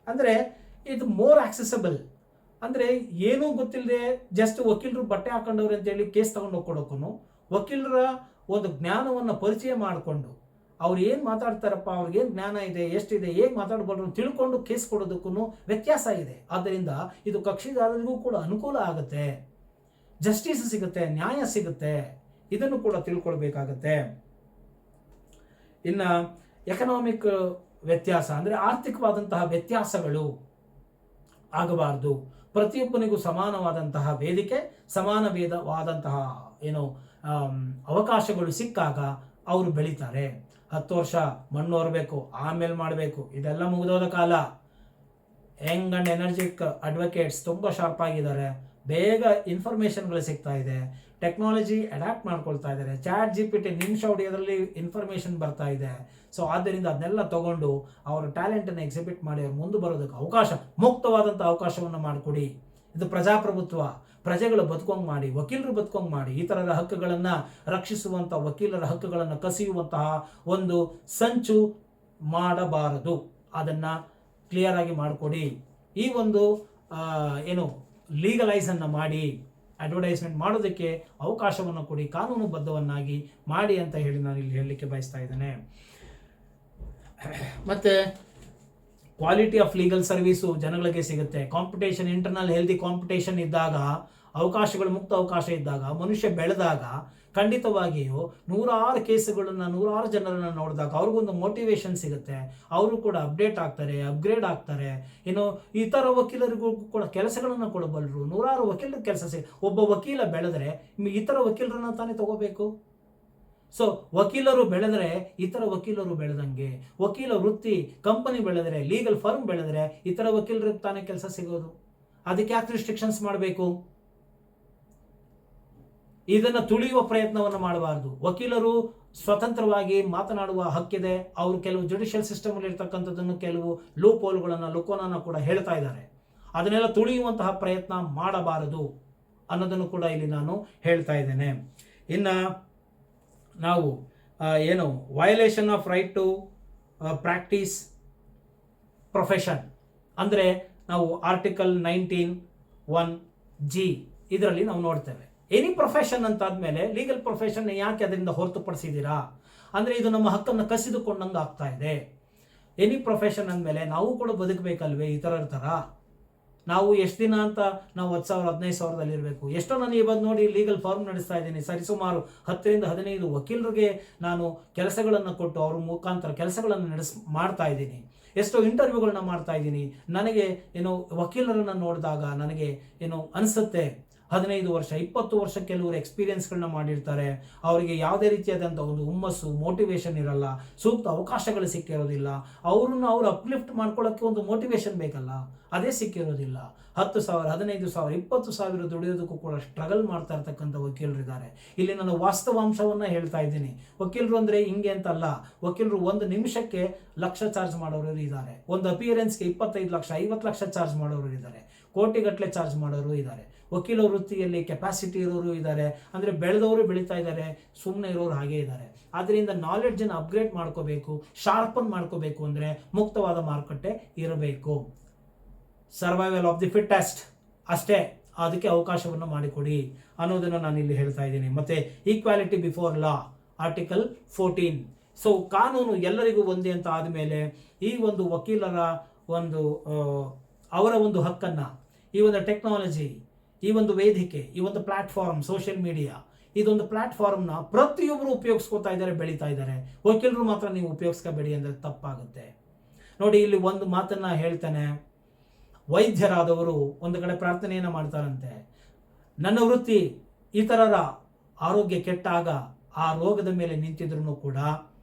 ಅಂದರೆ ಇದು ಮೋರ್ ಆಕ್ಸೆಸಬಲ್. ಅಂದರೆ ಏನೂ ಗೊತ್ತಿಲ್ಲದೆ ಜಸ್ಟ್ ವಕೀಲರು ಬಟ್ಟೆ ಹಾಕೊಂಡವ್ರು ಅಂತೇಳಿ ಕೇಸ್ ತಗೊಂಡು ಹೋಗ್ಕೊಡೋಕ್ಕೂ, ವಕೀಲರ ಒಂದು ಜ್ಞಾನವನ್ನು ಪರಿಚಯ ಮಾಡಿಕೊಂಡು ಅವ್ರು ಏನು ಮಾತಾಡ್ತಾರಪ್ಪ, ಅವ್ರಿಗೇನು ಜ್ಞಾನ ಇದೆ, ಎಷ್ಟಿದೆ, ಹೇಗೆ ಮಾತಾಡಬಲ್ಲರು ತಿಳ್ಕೊಂಡು ಕೇಸ್ ಕೊಡೋದಕ್ಕೂ ವ್ಯತ್ಯಾಸ ಇದೆ. ಆದ್ದರಿಂದ ಇದು ಕಕ್ಷಿದಾರರಿಗೂ ಕೂಡ ಅನುಕೂಲ ಆಗುತ್ತೆ, ಜಸ್ಟಿಸ್ ಸಿಗುತ್ತೆ, ನ್ಯಾಯ ಸಿಗುತ್ತೆ. ಇದನ್ನು ಕೂಡ ತಿಳ್ಕೊಳ್ಬೇಕಾಗತ್ತೆ. ಇನ್ನು ಎಕನಾಮಿಕ್ ವ್ಯತ್ಯಾಸ ಅಂದರೆ ಆರ್ಥಿಕವಾದಂತಹ ವ್ಯತ್ಯಾಸಗಳು ಆಗಬಾರ್ದು. ಪ್ರತಿಯೊಬ್ಬನಿಗೂ ಸಮಾನವಾದಂತಹ ವೇದಿಕೆ, ಸಮಾನವಾದಂತಹ ಅವಕಾಶಗಳು ಸಿಕ್ಕಾಗ ಅವರು ಬೆಳೀತಾರೆ. 10 ವರ್ಷ ಮಣ್ಣು ಹೊರಬೇಕು, ಆಮೇಲೆ ಮಾಡಬೇಕು, ಇದೆಲ್ಲ ಮುಗಿದೋದ ಕಾಲ. ಯಂಗ್ ಆ್ಯಂಡ್ ಎನರ್ಜಿಕ್ ಅಡ್ವೊಕೇಟ್ಸ್ ತುಂಬ ಶಾರ್ಪ್ ಆಗಿದ್ದಾರೆ, ಬೇಗ ಇನ್ಫಾರ್ಮೇಷನ್ಗಳು ಸಿಗ್ತಾ ಇದೆ, ಟೆಕ್ನಾಲಜಿ ಅಡ್ಯಾಪ್ಟ್ ಮಾಡ್ಕೊಳ್ತಾ ಇದ್ದಾರೆ, ChatGPT ನಿಮಿಷ ಹೊಡೆಯೋದ್ರಲ್ಲಿ ಇನ್ಫಾರ್ಮೇಷನ್ ಬರ್ತಾ ಇದೆ. ಸೊ ಆದ್ದರಿಂದ ಅದನ್ನೆಲ್ಲ ತಗೊಂಡು ಅವರ ಟ್ಯಾಲೆಂಟನ್ನು ಎಕ್ಸಿಬಿಟ್ ಮಾಡಿ ಅವ್ರು ಮುಂದೆ ಬರೋದಕ್ಕೆ ಅವಕಾಶ, ಮುಕ್ತವಾದಂಥ ಅವಕಾಶವನ್ನು ಮಾಡಿಕೊಡಿ. ಇದು ಪ್ರಜಾಪ್ರಭುತ್ವ, ಪ್ರಜೆಗಳು ಬದುಕೊಂಗ್ ಮಾಡಿ, ವಕೀಲರು ಬದುಕೊಂಗ್ ಮಾಡಿ. ಈ ಥರದ ಹಕ್ಕುಗಳನ್ನು ರಕ್ಷಿಸುವಂಥ, ವಕೀಲರ ಹಕ್ಕುಗಳನ್ನು ಕಸಿಯುವಂತಹ ಒಂದು ಸಂಚು ಮಾಡಬಾರದು. ಅದನ್ನು ಕ್ಲಿಯರ್ ಆಗಿ ಮಾಡಿಕೊಡಿ. ಈ ಒಂದು ಏನು ಲೀಗಲೈಸನ್ನು ಮಾಡಿ ಅಡ್ವರ್ಟೈಸ್ಮೆಂಟ್ ಮಾಡೋದಕ್ಕೆ ಅವಕಾಶವನ್ನು ಕೊಡಿ, ಕಾನೂನುಬದ್ಧವನ್ನಾಗಿ ಮಾಡಿ ಅಂತ ಹೇಳಿ ನಾನು ಇಲ್ಲಿ ಹೇಳಲಿಕ್ಕೆ ಬಯಸ್ತಾ ಇದ್ದೇನೆ. ಮತ್ತು ಕ್ವಾಲಿಟಿ ಆಫ್ ಲೀಗಲ್ ಸರ್ವಿಸು ಜನಗಳಿಗೆ ಸಿಗುತ್ತೆ. ಕಾಂಪಿಟೇಷನ್, ಇಂಟರ್ನಲ್ ಹೆಲ್ದಿ ಕಾಂಪಿಟೇಷನ್ ಇದ್ದಾಗ, ಅವಕಾಶಗಳು, ಮುಕ್ತ ಅವಕಾಶ ಇದ್ದಾಗ, ಮನುಷ್ಯ ಬೆಳೆದಾಗ ಖಂಡಿತವಾಗಿಯೂ ನೂರಾರು ಕೇಸುಗಳನ್ನು, ನೂರಾರು ಜನರನ್ನು ನೋಡಿದಾಗ ಅವ್ರಿಗೊಂದು ಮೋಟಿವೇಶನ್ ಸಿಗುತ್ತೆ. ಅವರು ಕೂಡ ಅಪ್ಡೇಟ್ ಆಗ್ತಾರೆ, ಅಪ್ಗ್ರೇಡ್ ಆಗ್ತಾರೆ. ಇನ್ನು ಇತರ ವಕೀಲರಿಗೂ ಕೂಡ ಕೆಲಸಗಳನ್ನು ಕೊಡಬಲ್ಲರು. ನೂರಾರು ವಕೀಲರ ಕೆಲಸ ಒಬ್ಬ ವಕೀಲ ಬೆಳೆದರೆ ಇತರ ವಕೀಲರನ್ನ ತಾನೇ ತಗೋಬೇಕು. ಸೊ ವಕೀಲರು ಬೆಳೆದರೆ ಇತರ ವಕೀಲರು ಬೆಳೆದಂಗೆ, ವಕೀಲ ವೃತ್ತಿ ಕಂಪನಿ ಬೆಳೆದರೆ, ಲೀಗಲ್ ಫರ್ಮ್ ಬೆಳೆದರೆ ಇತರ ವಕೀಲರಿಗೆ ತಾನೇ ಕೆಲಸ ಸಿಗೋದು. ಅದಕ್ಕೆ ಯಾಕೆ ರಿಸ್ಟ್ರಿಕ್ಷನ್ಸ್ ಮಾಡಬೇಕು? ಇದನ್ನು ತುಳಿಯುವ ಪ್ರಯತ್ನವನ್ನು ಮಾಡಬಾರ್ದು. ವಕೀಲರು ಸ್ವತಂತ್ರವಾಗಿ ಮಾತನಾಡುವ ಹಕ್ಕಿದೆ. ಅವರು ಕೆಲವು ಜುಡಿಷಿಯಲ್ ಸಿಸ್ಟಮ್ ಅಲ್ಲಿ ಇರ್ತಕ್ಕಂಥದ್ದನ್ನು, ಕೆಲವು ಲೂಪ್ ಹೋಲ್ಗಳನ್ನು, ಲುಕೋನನ್ನು ಕೂಡ ಹೇಳ್ತಾ ಇದ್ದಾರೆ. ಅದನ್ನೆಲ್ಲ ತುಳಿಯುವಂತಹ ಪ್ರಯತ್ನ ಮಾಡಬಾರದು ಅನ್ನೋದನ್ನು ಕೂಡ ಇಲ್ಲಿ ನಾನು ಹೇಳ್ತಾ ಇದ್ದೇನೆ. ಇನ್ನು ನಾವು ಏನು violation of right to practise profession ಅಂದರೆ ನಾವು ಆರ್ಟಿಕಲ್ 19(1)G ಇದರಲ್ಲಿ ನಾವು ನೋಡ್ತೇವೆ. ಎನಿ ಪ್ರೊಫೆಷನ್ ಅಂತಾದ್ಮೇಲೆ ಲೀಗಲ್ ಪ್ರೊಫೆಷನ್ ಯಾಕೆ ಅದರಿಂದ ಹೊರತುಪಡಿಸಿದ್ದೀರಾ ಅಂದರೆ ಇದು ನಮ್ಮ ಹಕ್ಕನ್ನು ಕಸಿದುಕೊಂಡಂಗೆ ಆಗ್ತಾ ಇದೆ. ಎನಿ ಪ್ರೊಫೆಷನ್ ಅಂದಮೇಲೆ ನಾವು ಕೂಡ ಬದುಕಬೇಕಲ್ವೇ ಇತರರ ಥರ? ನಾವು ಎಷ್ಟು ದಿನ ಅಂತ ನಾವು 10,000 15,000ದಲ್ಲಿ ಇರಬೇಕು? ಎಷ್ಟೋ ನಾನು ಇವಾಗ ನೋಡಿ ಲೀಗಲ್ ಫಾರ್ಮ್ ನಡೆಸ್ತಾ ಇದ್ದೀನಿ. ಸರಿಸುಮಾರು 10 ರಿಂದ 15 ವಕೀಲರಿಗೆ ನಾನು ಕೆಲಸಗಳನ್ನು ಕೊಟ್ಟು ಅವ್ರ ಮುಖಾಂತರ ಕೆಲಸಗಳನ್ನು ಮಾಡ್ತಾ ಇದ್ದೀನಿ. ಎಷ್ಟೋ ಇಂಟರ್ವ್ಯೂಗಳನ್ನ ಮಾಡ್ತಾ ಇದ್ದೀನಿ. ನನಗೆ ಏನು ವಕೀಲರನ್ನು ನೋಡಿದಾಗ ನನಗೆ ಏನು ಅನಿಸುತ್ತೆ, 15 ವರ್ಷ 20 ವರ್ಷ ಕೆಲವರು ಎಕ್ಸ್ಪೀರಿಯನ್ಸ್ಗಳನ್ನ ಮಾಡಿರ್ತಾರೆ. ಅವರಿಗೆ ಯಾವುದೇ ರೀತಿಯಾದಂಥ ಒಂದು ಹುಮ್ಮಸ್ಸು, ಮೋಟಿವೇಶನ್ ಇರಲ್ಲ, ಸೂಕ್ತ ಅವಕಾಶಗಳು ಸಿಕ್ಕಿರೋದಿಲ್ಲ. ಅವ್ರನ್ನ ಅವ್ರು ಅಪ್ಲಿಫ್ಟ್ ಮಾಡ್ಕೊಳ್ಳೋಕ್ಕೆ ಒಂದು ಮೋಟಿವೇಶನ್ ಬೇಕಲ್ಲ, ಅದೇ ಸಿಕ್ಕಿರೋದಿಲ್ಲ. 10,000 15,000 20,000 ದುಡಿಯೋದಕ್ಕೂ ಕೂಡ ಸ್ಟ್ರಗಲ್ ಮಾಡ್ತಾ ಇರ್ತಕ್ಕಂಥ ವಕೀಲರಿದ್ದಾರೆ. ಇಲ್ಲಿ ನಾನು ವಾಸ್ತವಾಂಶವನ್ನು ಹೇಳ್ತಾ ಇದ್ದೀನಿ. ವಕೀಲರು ಅಂದರೆ ಹಿಂಗೆ ಅಂತಲ್ಲ. ವಕೀಲರು 1 ನಿಮಿಷಕ್ಕೆ ಲಕ್ಷ ಚಾರ್ಜ್ ಮಾಡೋರು ಇದ್ದಾರೆ, ಒಂದು ಅಪಿಯರೆನ್ಸ್ಗೆ 25 ಲಕ್ಷ 50 ಲಕ್ಷ ಚಾರ್ಜ್ ಮಾಡೋರು ಇದ್ದಾರೆ, ಕೋಟಿಗಟ್ಟಲೆ ಚಾರ್ಜ್ ಮಾಡೋರು ಇದ್ದಾರೆ. ವಕೀಲ ವೃತ್ತಿಯಲ್ಲಿ ಕೆಪಾಸಿಟಿ ಇರೋರು ಇದ್ದಾರೆ, ಅಂದರೆ ಬೆಳೆದವರು ಬೆಳೀತಾ ಇದ್ದಾರೆ, ಸುಮ್ಮನೆ ಇರೋರು ಹಾಗೇ ಇದ್ದಾರೆ. ಆದ್ದರಿಂದ ನಾಲೆಡ್ಜನ್ನು ಅಪ್ಗ್ರೇಡ್ ಮಾಡ್ಕೋಬೇಕು, ಶಾರ್ಪನ್ ಮಾಡ್ಕೋಬೇಕು ಅಂದರೆ ಮುಕ್ತವಾದ ಮಾರುಕಟ್ಟೆ ಇರಬೇಕು. ಸರ್ವೈವಲ್ ಆಫ್ ದಿ ಫಿಟ್ಟೆಸ್ಟ್ ಅಷ್ಟೇ, ಅದಕ್ಕೆ ಅವಕಾಶವನ್ನು ಮಾಡಿಕೊಡಿ ಅನ್ನೋದನ್ನು ನಾನು ಇಲ್ಲಿ ಹೇಳ್ತಾ ಇದ್ದೀನಿ. ಮತ್ತು equality before law article 14. So ಕಾನೂನು ಎಲ್ಲರಿಗೂ ಒಂದೇ ಅಂತ ಆದಮೇಲೆ ಈ ಒಂದು ವಕೀಲರ ಒಂದು ಅವರ ಒಂದು ಹಕ್ಕನ್ನು, ಈ ಒಂದು ಟೆಕ್ನಾಲಜಿ, ಈ ಒಂದು ವೇದಿಕೆ, ಈ ಒಂದು ಪ್ಲಾಟ್ಫಾರ್ಮ್, ಸೋಷಿಯಲ್ ಮೀಡಿಯಾ, ಇದೊಂದು ಪ್ಲಾಟ್ಫಾರ್ಮ್ನ ಪ್ರತಿಯೊಬ್ಬರು ಉಪಯೋಗಿಸ್ಕೋತಾ ಇದ್ದಾರೆ, ಬೆಳೀತಾ ಇದ್ದಾರೆ. ವಕೀಲರು ಮಾತ್ರ ನೀವು ಉಪಯೋಗಿಸ್ಕೋಬೇಡಿ ಅಂದರೆ ತಪ್ಪಾಗುತ್ತೆ. ನೋಡಿ, ಇಲ್ಲಿ ಒಂದು ಮಾತನ್ನು ಹೇಳ್ತಾನೆ. ವೈದ್ಯರಾದವರು ಒಂದು ಕಡೆ ಪ್ರಾರ್ಥನೆಯನ್ನು ಮಾಡ್ತಾರಂತೆ, ನನ್ನ ವೃತ್ತಿ ಇತರರ ಆರೋಗ್ಯ ಕೆಟ್ಟಾಗ ಆ ರೋಗದ ಮೇಲೆ ನಿಂತಿದ್ರು ಕೂಡ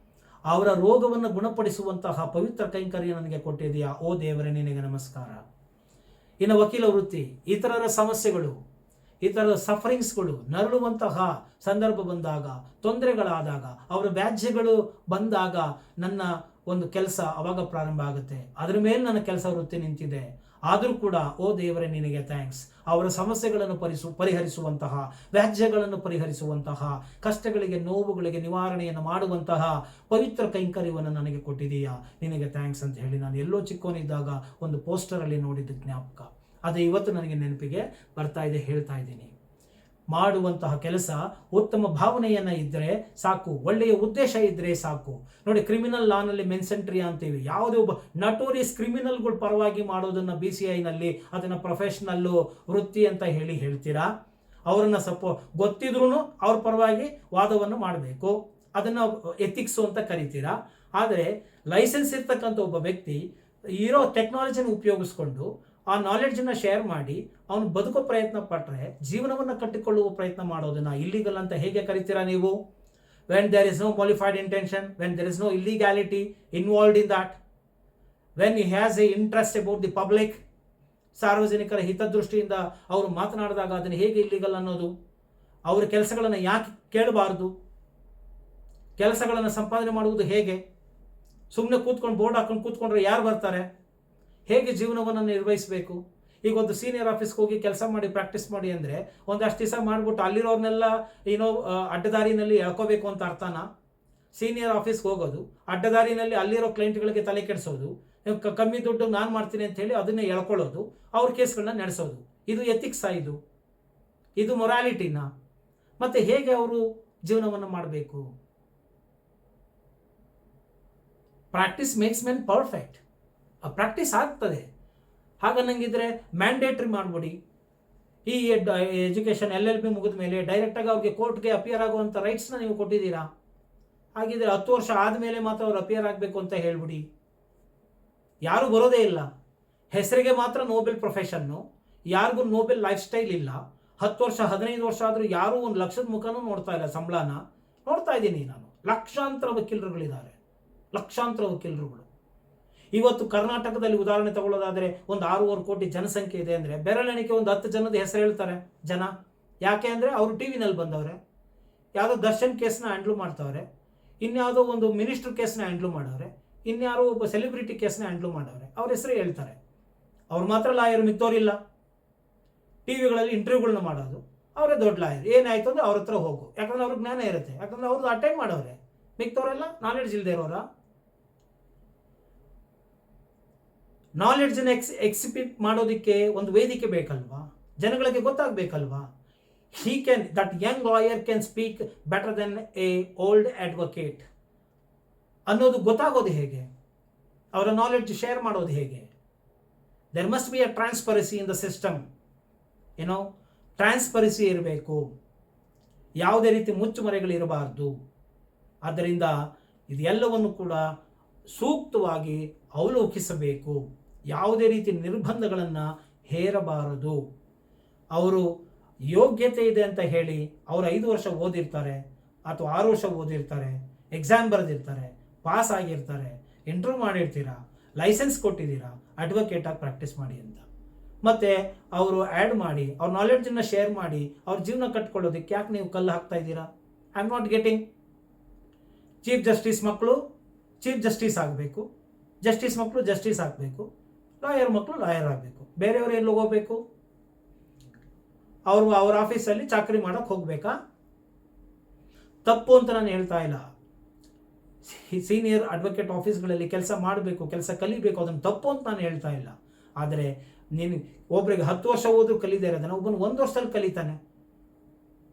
ಅವರ ರೋಗವನ್ನು ಗುಣಪಡಿಸುವಂತಹ ಪವಿತ್ರ ಕೈಂಕರ್ಯ ನನಗೆ ಕೊಟ್ಟಿದೆಯಾ, ಓ ದೇವರೇ ನಿನಗೆ ನಮಸ್ಕಾರ. ಇನ್ನು ವಕೀಲ ವೃತ್ತಿ, ಇತರರ ಸಮಸ್ಯೆಗಳು, ಇತರ ಸಫರಿಂಗ್ಸ್ಗಳು ನರಳುವಂತಹ ಸಂದರ್ಭ ಬಂದಾಗ, ತೊಂದರೆಗಳಾದಾಗ, ಅವರ ವ್ಯಾಜ್ಯಗಳು ಬಂದಾಗ ನನ್ನ ಒಂದು ಕೆಲಸ ಅವಾಗ ಪ್ರಾರಂಭ ಆಗುತ್ತೆ. ಅದರ ಮೇಲೆ ನನ್ನ ಕೆಲಸ ವೃತ್ತಿ ನಿಂತಿದೆ. ಆದರೂ ಕೂಡ ಓ ದೇವರೇ ನಿನಗೆ ಥ್ಯಾಂಕ್ಸ್, ಅವರ ಸಮಸ್ಯೆಗಳನ್ನು ಪರಿಹರಿಸುವಂತಹ, ವ್ಯಾಜ್ಯಗಳನ್ನು ಪರಿಹರಿಸುವಂತಹ, ಕಷ್ಟಗಳಿಗೆ ನೋವುಗಳಿಗೆ ನಿವಾರಣೆಯನ್ನು ಮಾಡುವಂತಹ ಪವಿತ್ರ ಕೈಂಕರ್ಯವನ್ನು ನನಗೆ ಕೊಟ್ಟಿದೆಯಾ, ನಿನಗೆ ಥ್ಯಾಂಕ್ಸ್ ಅಂತ ಹೇಳಿ ನಾನು ಎಲ್ಲೋ ಚಿಕ್ಕವನಿದ್ದಾಗ ಒಂದು ಪೋಸ್ಟರಲ್ಲಿ ನೋಡಿದ್ದು ಜ್ಞಾಪಕ. ಅದು ಇವತ್ತು ನನಗೆ ನೆನಪಿಗೆ ಬರ್ತಾ ಇದೆ, ಹೇಳ್ತಾ ಇದ್ದೀನಿ. ಮಾಡುವಂತಹ ಕೆಲಸ ಉತ್ತಮ ಭಾವನೆಯನ್ನು ಇದ್ದರೆ ಸಾಕು, ಒಳ್ಳೆಯ ಉದ್ದೇಶ ಇದ್ದರೆ ಸಾಕು. ನೋಡಿ, ಕ್ರಿಮಿನಲ್ ಲಾನಲ್ಲಿ ಮೆನ್ಸೆಂಟ್ರಿ ಅಂತೀವಿ. ಯಾವುದೇ ಒಬ್ಬ ನಟೋರಿಯಸ್ ಕ್ರಿಮಿನಲ್ಗಳ ಪರವಾಗಿ ಮಾಡೋದನ್ನು BCIನಲ್ಲಿ ಅದನ್ನು ಪ್ರೊಫೆಷನಲ್ಲು ವೃತ್ತಿ ಅಂತ ಹೇಳ್ತೀರಾ? ಅವರನ್ನು ಗೊತ್ತಿದ್ರೂ ಅವ್ರ ಪರವಾಗಿ ವಾದವನ್ನು ಮಾಡಬೇಕು, ಅದನ್ನು ಎಥಿಕ್ಸು ಅಂತ ಕರಿತೀರಾ? ಆದರೆ ಲೈಸೆನ್ಸ್ ಇರ್ತಕ್ಕಂಥ ಒಬ್ಬ ವ್ಯಕ್ತಿ ಇರೋ ಟೆಕ್ನಾಲಜಿನ ಉಪಯೋಗಿಸ್ಕೊಂಡು ಆ ನಾಲೆಡ್ಜನ್ನು ಶೇರ್ ಮಾಡಿ ಅವನು ಬದುಕೋ ಪ್ರಯತ್ನ ಪಟ್ಟರೆ, ಜೀವನವನ್ನು ಕಟ್ಟಿಕೊಳ್ಳುವ ಪ್ರಯತ್ನ ಮಾಡೋದನ್ನು ಇಲ್ಲಿಗಲ್ ಅಂತ ಹೇಗೆ ಕರಿತೀರಾ ನೀವು? When there is no qualified intention, when there is no illegality involved in that, when he has a interest about the public, ಸಾರ್ವಜನಿಕರ ಹಿತದೃಷ್ಟಿಯಿಂದ ಅವರು ಮಾತನಾಡಿದಾಗ ಅದನ್ನು ಹೇಗೆ ಇಲ್ಲಿಗಲ್ ಅನ್ನೋದು, ಅವರ ಕೆಲಸಗಳನ್ನು ಯಾಕೆ ಕೇಳಬಾರ್ದು, ಕೆಲಸಗಳನ್ನು ಸಂಪಾದನೆ ಮಾಡುವುದು ಹೇಗೆ, ಸುಮ್ಮನೆ ಕೂತ್ಕೊಂಡು ಬೋರ್ಡ್ ಹಾಕೊಂಡು ಕೂತ್ಕೊಂಡ್ರೆ ಯಾರು ಬರ್ತಾರೆ, ಹೇಗೆ ಜೀವನವನ್ನು ನಿರ್ವಹಿಸಬೇಕು. ಈಗ ಒಂದು ಸೀನಿಯರ್ ಆಫೀಸ್ಗೆ ಹೋಗಿ ಕೆಲಸ ಮಾಡಿ ಪ್ರಾಕ್ಟೀಸ್ ಮಾಡಿ ಅಂದರೆ ಒಂದಷ್ಟು ದಿವಸ ಮಾಡಿಬಿಟ್ಟು ಅಲ್ಲಿರೋರ್ನೆಲ್ಲ ಅಡ್ಡದಾರಿನಲ್ಲಿ ಎಳ್ಕೋಬೇಕು ಅಂತ ಅರ್ಥನಾ? ಸೀನಿಯರ್ ಆಫೀಸ್ಗೆ ಹೋಗೋದು, ಅಡ್ಡದಾರಿನಲ್ಲಿ ಅಲ್ಲಿರೋ ಕ್ಲೈಂಟ್ಗಳಿಗೆ ತಲೆ ಕೆಡಿಸೋದು, ಕಮ್ಮಿ ದುಡ್ಡು ನಾನು ಮಾಡ್ತೀನಿ ಅಂತ ಹೇಳಿ ಅದನ್ನೇ ಎಳ್ಕೊಳ್ಳೋದು, ಅವ್ರ ಕೇಸ್ಗಳನ್ನ ನಡೆಸೋದು, ಇದು ಎಥಿಕ್ಸಾ? ಇದು ಮೊರಾಲಿಟಿನಾ? ಮತ್ತೆ ಹೇಗೆ ಅವರು ಜೀವನವನ್ನು ಮಾಡಬೇಕು? Practice makes men perfect. Practice ಆಗ್ತದೆ. ಹಾಗನ್ನಂಗಿದ್ರೆ ಮ್ಯಾಂಡೇಟ್ರಿ ಮಾಡಿಬಿಡಿ. ಈ ಎಜುಕೇಷನ್ LLB ಮುಗಿದ ಮೇಲೆ ಡೈರೆಕ್ಟಾಗಿ ಅವ್ರಿಗೆ ಕೋರ್ಟ್ಗೆ ಅಪಿಯರ್ ಆಗುವಂಥ ರೈಟ್ಸ್ನ ನೀವು ಕೊಟ್ಟಿದ್ದೀರಾ. ಹಾಗಿದ್ರೆ 10 ವರ್ಷ ಆದಮೇಲೆ ಮಾತ್ರ ಅವ್ರು ಅಪಿಯರ್ ಆಗಬೇಕು ಅಂತ ಹೇಳ್ಬಿಡಿ. ಯಾರೂ ಬರೋದೇ ಇಲ್ಲ. ಹೆಸರಿಗೆ ಮಾತ್ರ ನೋಬೆಲ್ ಪ್ರೊಫೆಷನ್ನು, ಯಾರಿಗೂ ನೋಬೆಲ್ ಲೈಫ್ ಸ್ಟೈಲ್ ಇಲ್ಲ. 10 ವರ್ಷ 15 ವರ್ಷ ಆದರೂ ಯಾರೂ 1 ಲಕ್ಷದ ಮುಖನೂ ನೋಡ್ತಾ ಇಲ್ಲ. ಸಂಬಳನ ನೋಡ್ತಾ ಇದ್ದೀನಿ ನಾನು. ಲಕ್ಷಾಂತರ ವಕೀಲರುಗಳಿದ್ದಾರೆ, ಲಕ್ಷಾಂತರ ವಕೀಲರುಗಳು. ಇವತ್ತು ಕರ್ನಾಟಕದಲ್ಲಿ ಉದಾಹರಣೆ ತಗೊಳ್ಳೋದಾದರೆ ಒಂದು 6.5 ಕೋಟಿ ಜನಸಂಖ್ಯೆ ಇದೆ ಅಂದರೆ ಬೆರಳೆಣಿಕೆ ಒಂದು 10 ಜನದ ಹೆಸರು ಹೇಳ್ತಾರೆ ಜನ. ಯಾಕೆ ಅಂದರೆ ಅವರು ಟಿವಿನಲ್ಲಿ ಬಂದವ್ರೆ, ಯಾವುದೋ ದರ್ಶನ್ ಕೇಸ್ನ ಹ್ಯಾಂಡ್ಲ್ ಮಾಡ್ತವ್ರೆ, ಇನ್ಯಾವುದೋ ಒಂದು ಮಿನಿಸ್ಟರ್ ಕೇಸ್ನ ಹ್ಯಾಂಡ್ಲ್ ಮಾಡವ್ರೆ, ಇನ್ಯಾರೋ ಒಬ್ಬ ಸೆಲೆಬ್ರಿಟಿ ಕೇಸ್ನ ಹ್ಯಾಂಡ್ಲ್ ಮಾಡವ್ರೆ, ಅವ್ರ ಹೆಸರು ಹೇಳ್ತಾರೆ. ಅವ್ರು ಮಾತ್ರ ಲಾಯರ್, ಮಿತ್ತೋರಿಲ್ಲ. ಟಿವಿಗಳಲ್ಲಿ ಇಂಟರ್ವ್ಯೂಗಳನ್ನ ಮಾಡೋದು, ಅವರೇ ದೊಡ್ಡ ಲಾಯರ್. ಏನಾಯ್ತು ಅಂದರೆ ಅವ್ರ ಹತ್ರ ಹೋಗು, ಯಾಕಂದ್ರೆ ಅವ್ರಿಗೆ ಜ್ಞಾನ ಇರುತ್ತೆ, ಯಾಕಂದ್ರೆ ಅವ್ರದ್ದು ಅಟೆಂಡ್ ಮಾಡವ್ರೆ. ಮಿಕ್ತವರೆಲ್ಲ ನಾಲೆಡ್ಜ್ ಇಲ್ಲದೆ ಇರೋರ. ನಾಲೆಡ್ಜನ್ನು ಎಕ್ಸಿಬಿಟ್ ಮಾಡೋದಕ್ಕೆ ಒಂದು ವೇದಿಕೆ ಬೇಕಲ್ವಾ, ಜನಗಳಿಗೆ ಗೊತ್ತಾಗಬೇಕಲ್ವಾ. That young lawyer can speak better than a old advocate ಅನ್ನೋದು ಗೊತ್ತಾಗೋದು ಹೇಗೆ, ಅವರ ನಾಲೆಡ್ಜ್ ಶೇರ್ ಮಾಡೋದು ಹೇಗೆ. There must be a transparency in the system. Transparency ಇರಬೇಕು, ಯಾವುದೇ ರೀತಿ ಮುಚ್ಚುಮರೆಗಳಿರಬಾರ್ದು. ಆದ್ದರಿಂದ ಇದೆಲ್ಲವನ್ನು ಕೂಡ ಸೂಕ್ತವಾಗಿ ಅವಲೋಕಿಸಬೇಕು. ಯಾವುದೇ ರೀತಿ ನಿರ್ಬಂಧಗಳನ್ನು ಹೇರಬಾರದು. ಅವರು ಯೋಗ್ಯತೆ ಇದೆ ಅಂತ ಹೇಳಿ ಅವರು 5 ವರ್ಷ ಓದಿರ್ತಾರೆ ಅಥವಾ 6 ವರ್ಷ ಓದಿರ್ತಾರೆ, ಎಕ್ಸಾಮ್ ಬರೆದಿರ್ತಾರೆ, ಪಾಸ್ ಆಗಿರ್ತಾರೆ, ಇಂಟರ್ವ್ಯೂ ಮಾಡಿರ್ತೀರಾ, ಲೈಸೆನ್ಸ್ ಕೊಟ್ಟಿದ್ದೀರಾ, ಅಡ್ವೊಕೇಟಾಗಿ ಪ್ರಾಕ್ಟೀಸ್ ಮಾಡಿ ಅಂತ. ಮತ್ತು ಅವರು ಆ್ಯಡ್ ಮಾಡಿ ಅವ್ರ ನಾಲೆಡ್ಜನ್ನು ಶೇರ್ ಮಾಡಿ ಅವ್ರ ಜೀವನ ಕಟ್ಕೊಳ್ಳೋದಕ್ಕೆ ಯಾಕೆ ನೀವು ಕಲ್ಲು ಹಾಕ್ತಾ ಇದ್ದೀರಾ? I am not getting. Chief justice ಮಕ್ಕಳು ಚೀಫ್ ಜಸ್ಟಿಸ್ ಆಗಬೇಕು, ಜಸ್ಟಿಸ್ ಮಕ್ಕಳು ಜಸ್ಟಿಸ್ ಆಗಬೇಕು, ಲಾಯರ್ ಮಕ್ಕಳು ಲಾಯರ್ ಆಗಬೇಕು. ಬೇರೆಯವರು ಎಲ್ಲಿ ಹೋಗಬೇಕು? ಅವ್ರ ಆಫೀಸಲ್ಲಿ ಚಾಕರಿ ಮಾಡೋಕ್ಕೆ ಹೋಗಬೇಕಾ? ತಪ್ಪು ಅಂತ ನಾನು ಹೇಳ್ತಾ ಇಲ್ಲ. ಸೀನಿಯರ್ ಅಡ್ವೊಕೇಟ್ ಆಫೀಸ್ಗಳಲ್ಲಿ ಕೆಲಸ ಮಾಡಬೇಕು, ಕೆಲಸ ಕಲಿಬೇಕು, ಅದನ್ನು ತಪ್ಪು ಅಂತ ನಾನು ಹೇಳ್ತಾ ಇಲ್ಲ. ಆದರೆ ನೀನು ಒಬ್ರಿಗೆ 10 ವರ್ಷ ಓದ್ರೂ ಕಲಿದೇ ಇರೋದನ್ನ ಒಬ್ಬನು 1 ವರ್ಷದಲ್ಲಿ ಕಲಿತಾನೆ.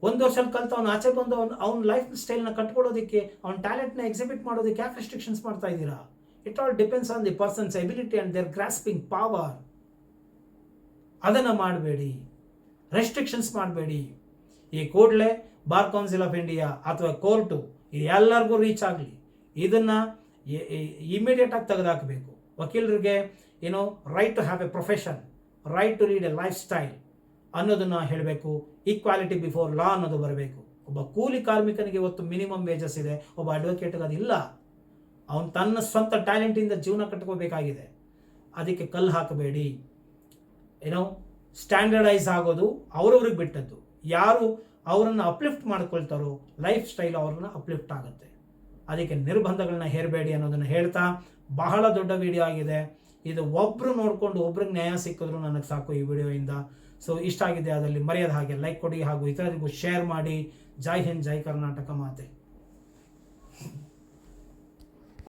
1 ವರ್ಷದಲ್ಲಿ ಕಲಿತು ಅವ್ನು ಆಚೆ ಬಂದು ಅವ್ನ ಲೈಫ್ ಸ್ಟೈಲ್ನ ಕಟ್ಕೊಳ್ಳೋದಕ್ಕೆ, ಅವ್ನ ಟ್ಯಾಲೆಂಟ್ನ ಎಕ್ಸಿಬಿಟ್ ಮಾಡೋದಕ್ಕೆ ಯಾಕೆ ರೆಸ್ಟ್ರಿಕ್ಷನ್ಸ್ ಮಾಡ್ತಾ ಇದ್ದೀರಾ? It all depends on the person's ability and their grasping power. ಅದನ್ನು ಮಾಡಬೇಡಿ, ರೆಸ್ಟ್ರಿಕ್ಷನ್ಸ್ ಮಾಡಬೇಡಿ. ಈ ಕೂಡಲೇ ಬಾರ್ ಕೌನ್ಸಿಲ್ ಆಫ್ ಇಂಡಿಯಾ ಅಥವಾ ಕೋರ್ಟು ಎಲ್ಲರಿಗೂ ರೀಚ್ ಆಗಲಿ. ಇದನ್ನು ಇಮಿಡಿಯೇಟಾಗಿ ತೆಗೆದುಹಾಕಬೇಕು. ವಕೀಲರಿಗೆ right to have a profession, right to lead a lifestyle ಅನ್ನೋದನ್ನು ಹೇಳಬೇಕು. ಈಕ್ವಾಲಿಟಿ ಬಿಫೋರ್ ಲಾ ಅನ್ನೋದು ಬರಬೇಕು. ಒಬ್ಬ ಕೂಲಿ ಕಾರ್ಮಿಕನಿಗೆ ಇವತ್ತು ಮಿನಿಮಮ್ ವೇಜಸ್ ಇದೆ, ಒಬ್ಬ ಅಡ್ವೊಕೇಟ್ಗೆ ಅದಿಲ್ಲ. ಅವನು ತನ್ನ ಸ್ವಂತ ಟ್ಯಾಲೆಂಟಿಂದ ಜೀವನ ಕಟ್ಕೋಬೇಕಾಗಿದೆ. ಅದಕ್ಕೆ ಕಲ್ಲು ಹಾಕಬೇಡಿ. ಸ್ಟ್ಯಾಂಡರ್ಡೈಸ್ ಆಗೋದು ಅವ್ರವ್ರಿಗೆ ಬಿಟ್ಟದ್ದು. ಯಾರು ಅವರನ್ನು ಅಪ್ಲಿಫ್ಟ್ ಮಾಡ್ಕೊಳ್ತಾರೋ ಲೈಫ್ ಸ್ಟೈಲ್ ಅವ್ರನ್ನ ಅಪ್ಲಿಫ್ಟ್ ಆಗುತ್ತೆ. ಅದಕ್ಕೆ ನಿರ್ಬಂಧಗಳನ್ನ ಹೇರಬೇಡಿ ಅನ್ನೋದನ್ನು ಹೇಳ್ತಾ, ಬಹಳ ದೊಡ್ಡ ವಿಡಿಯೋ ಆಗಿದೆ ಇದು. ಒಬ್ಬರು ನೋಡಿಕೊಂಡು ಒಬ್ರಿಗೆ ನ್ಯಾಯ ಸಿಕ್ಕಿದ್ರು ನನಗೆ ಸಾಕು ಈ ವಿಡಿಯೋಯಿಂದ. ಸೊ ಇಷ್ಟ ಆಗಿದೆ ಅದರಲ್ಲಿ ಮರೆಯದ ಹಾಗೆ ಲೈಕ್ ಕೊಡಿ ಹಾಗೂ ಇತರರಿಗೂ ಶೇರ್ ಮಾಡಿ. ಜೈ ಹಿಂದ್, ಜೈ ಕರ್ನಾಟಕ ಮಾತೆ.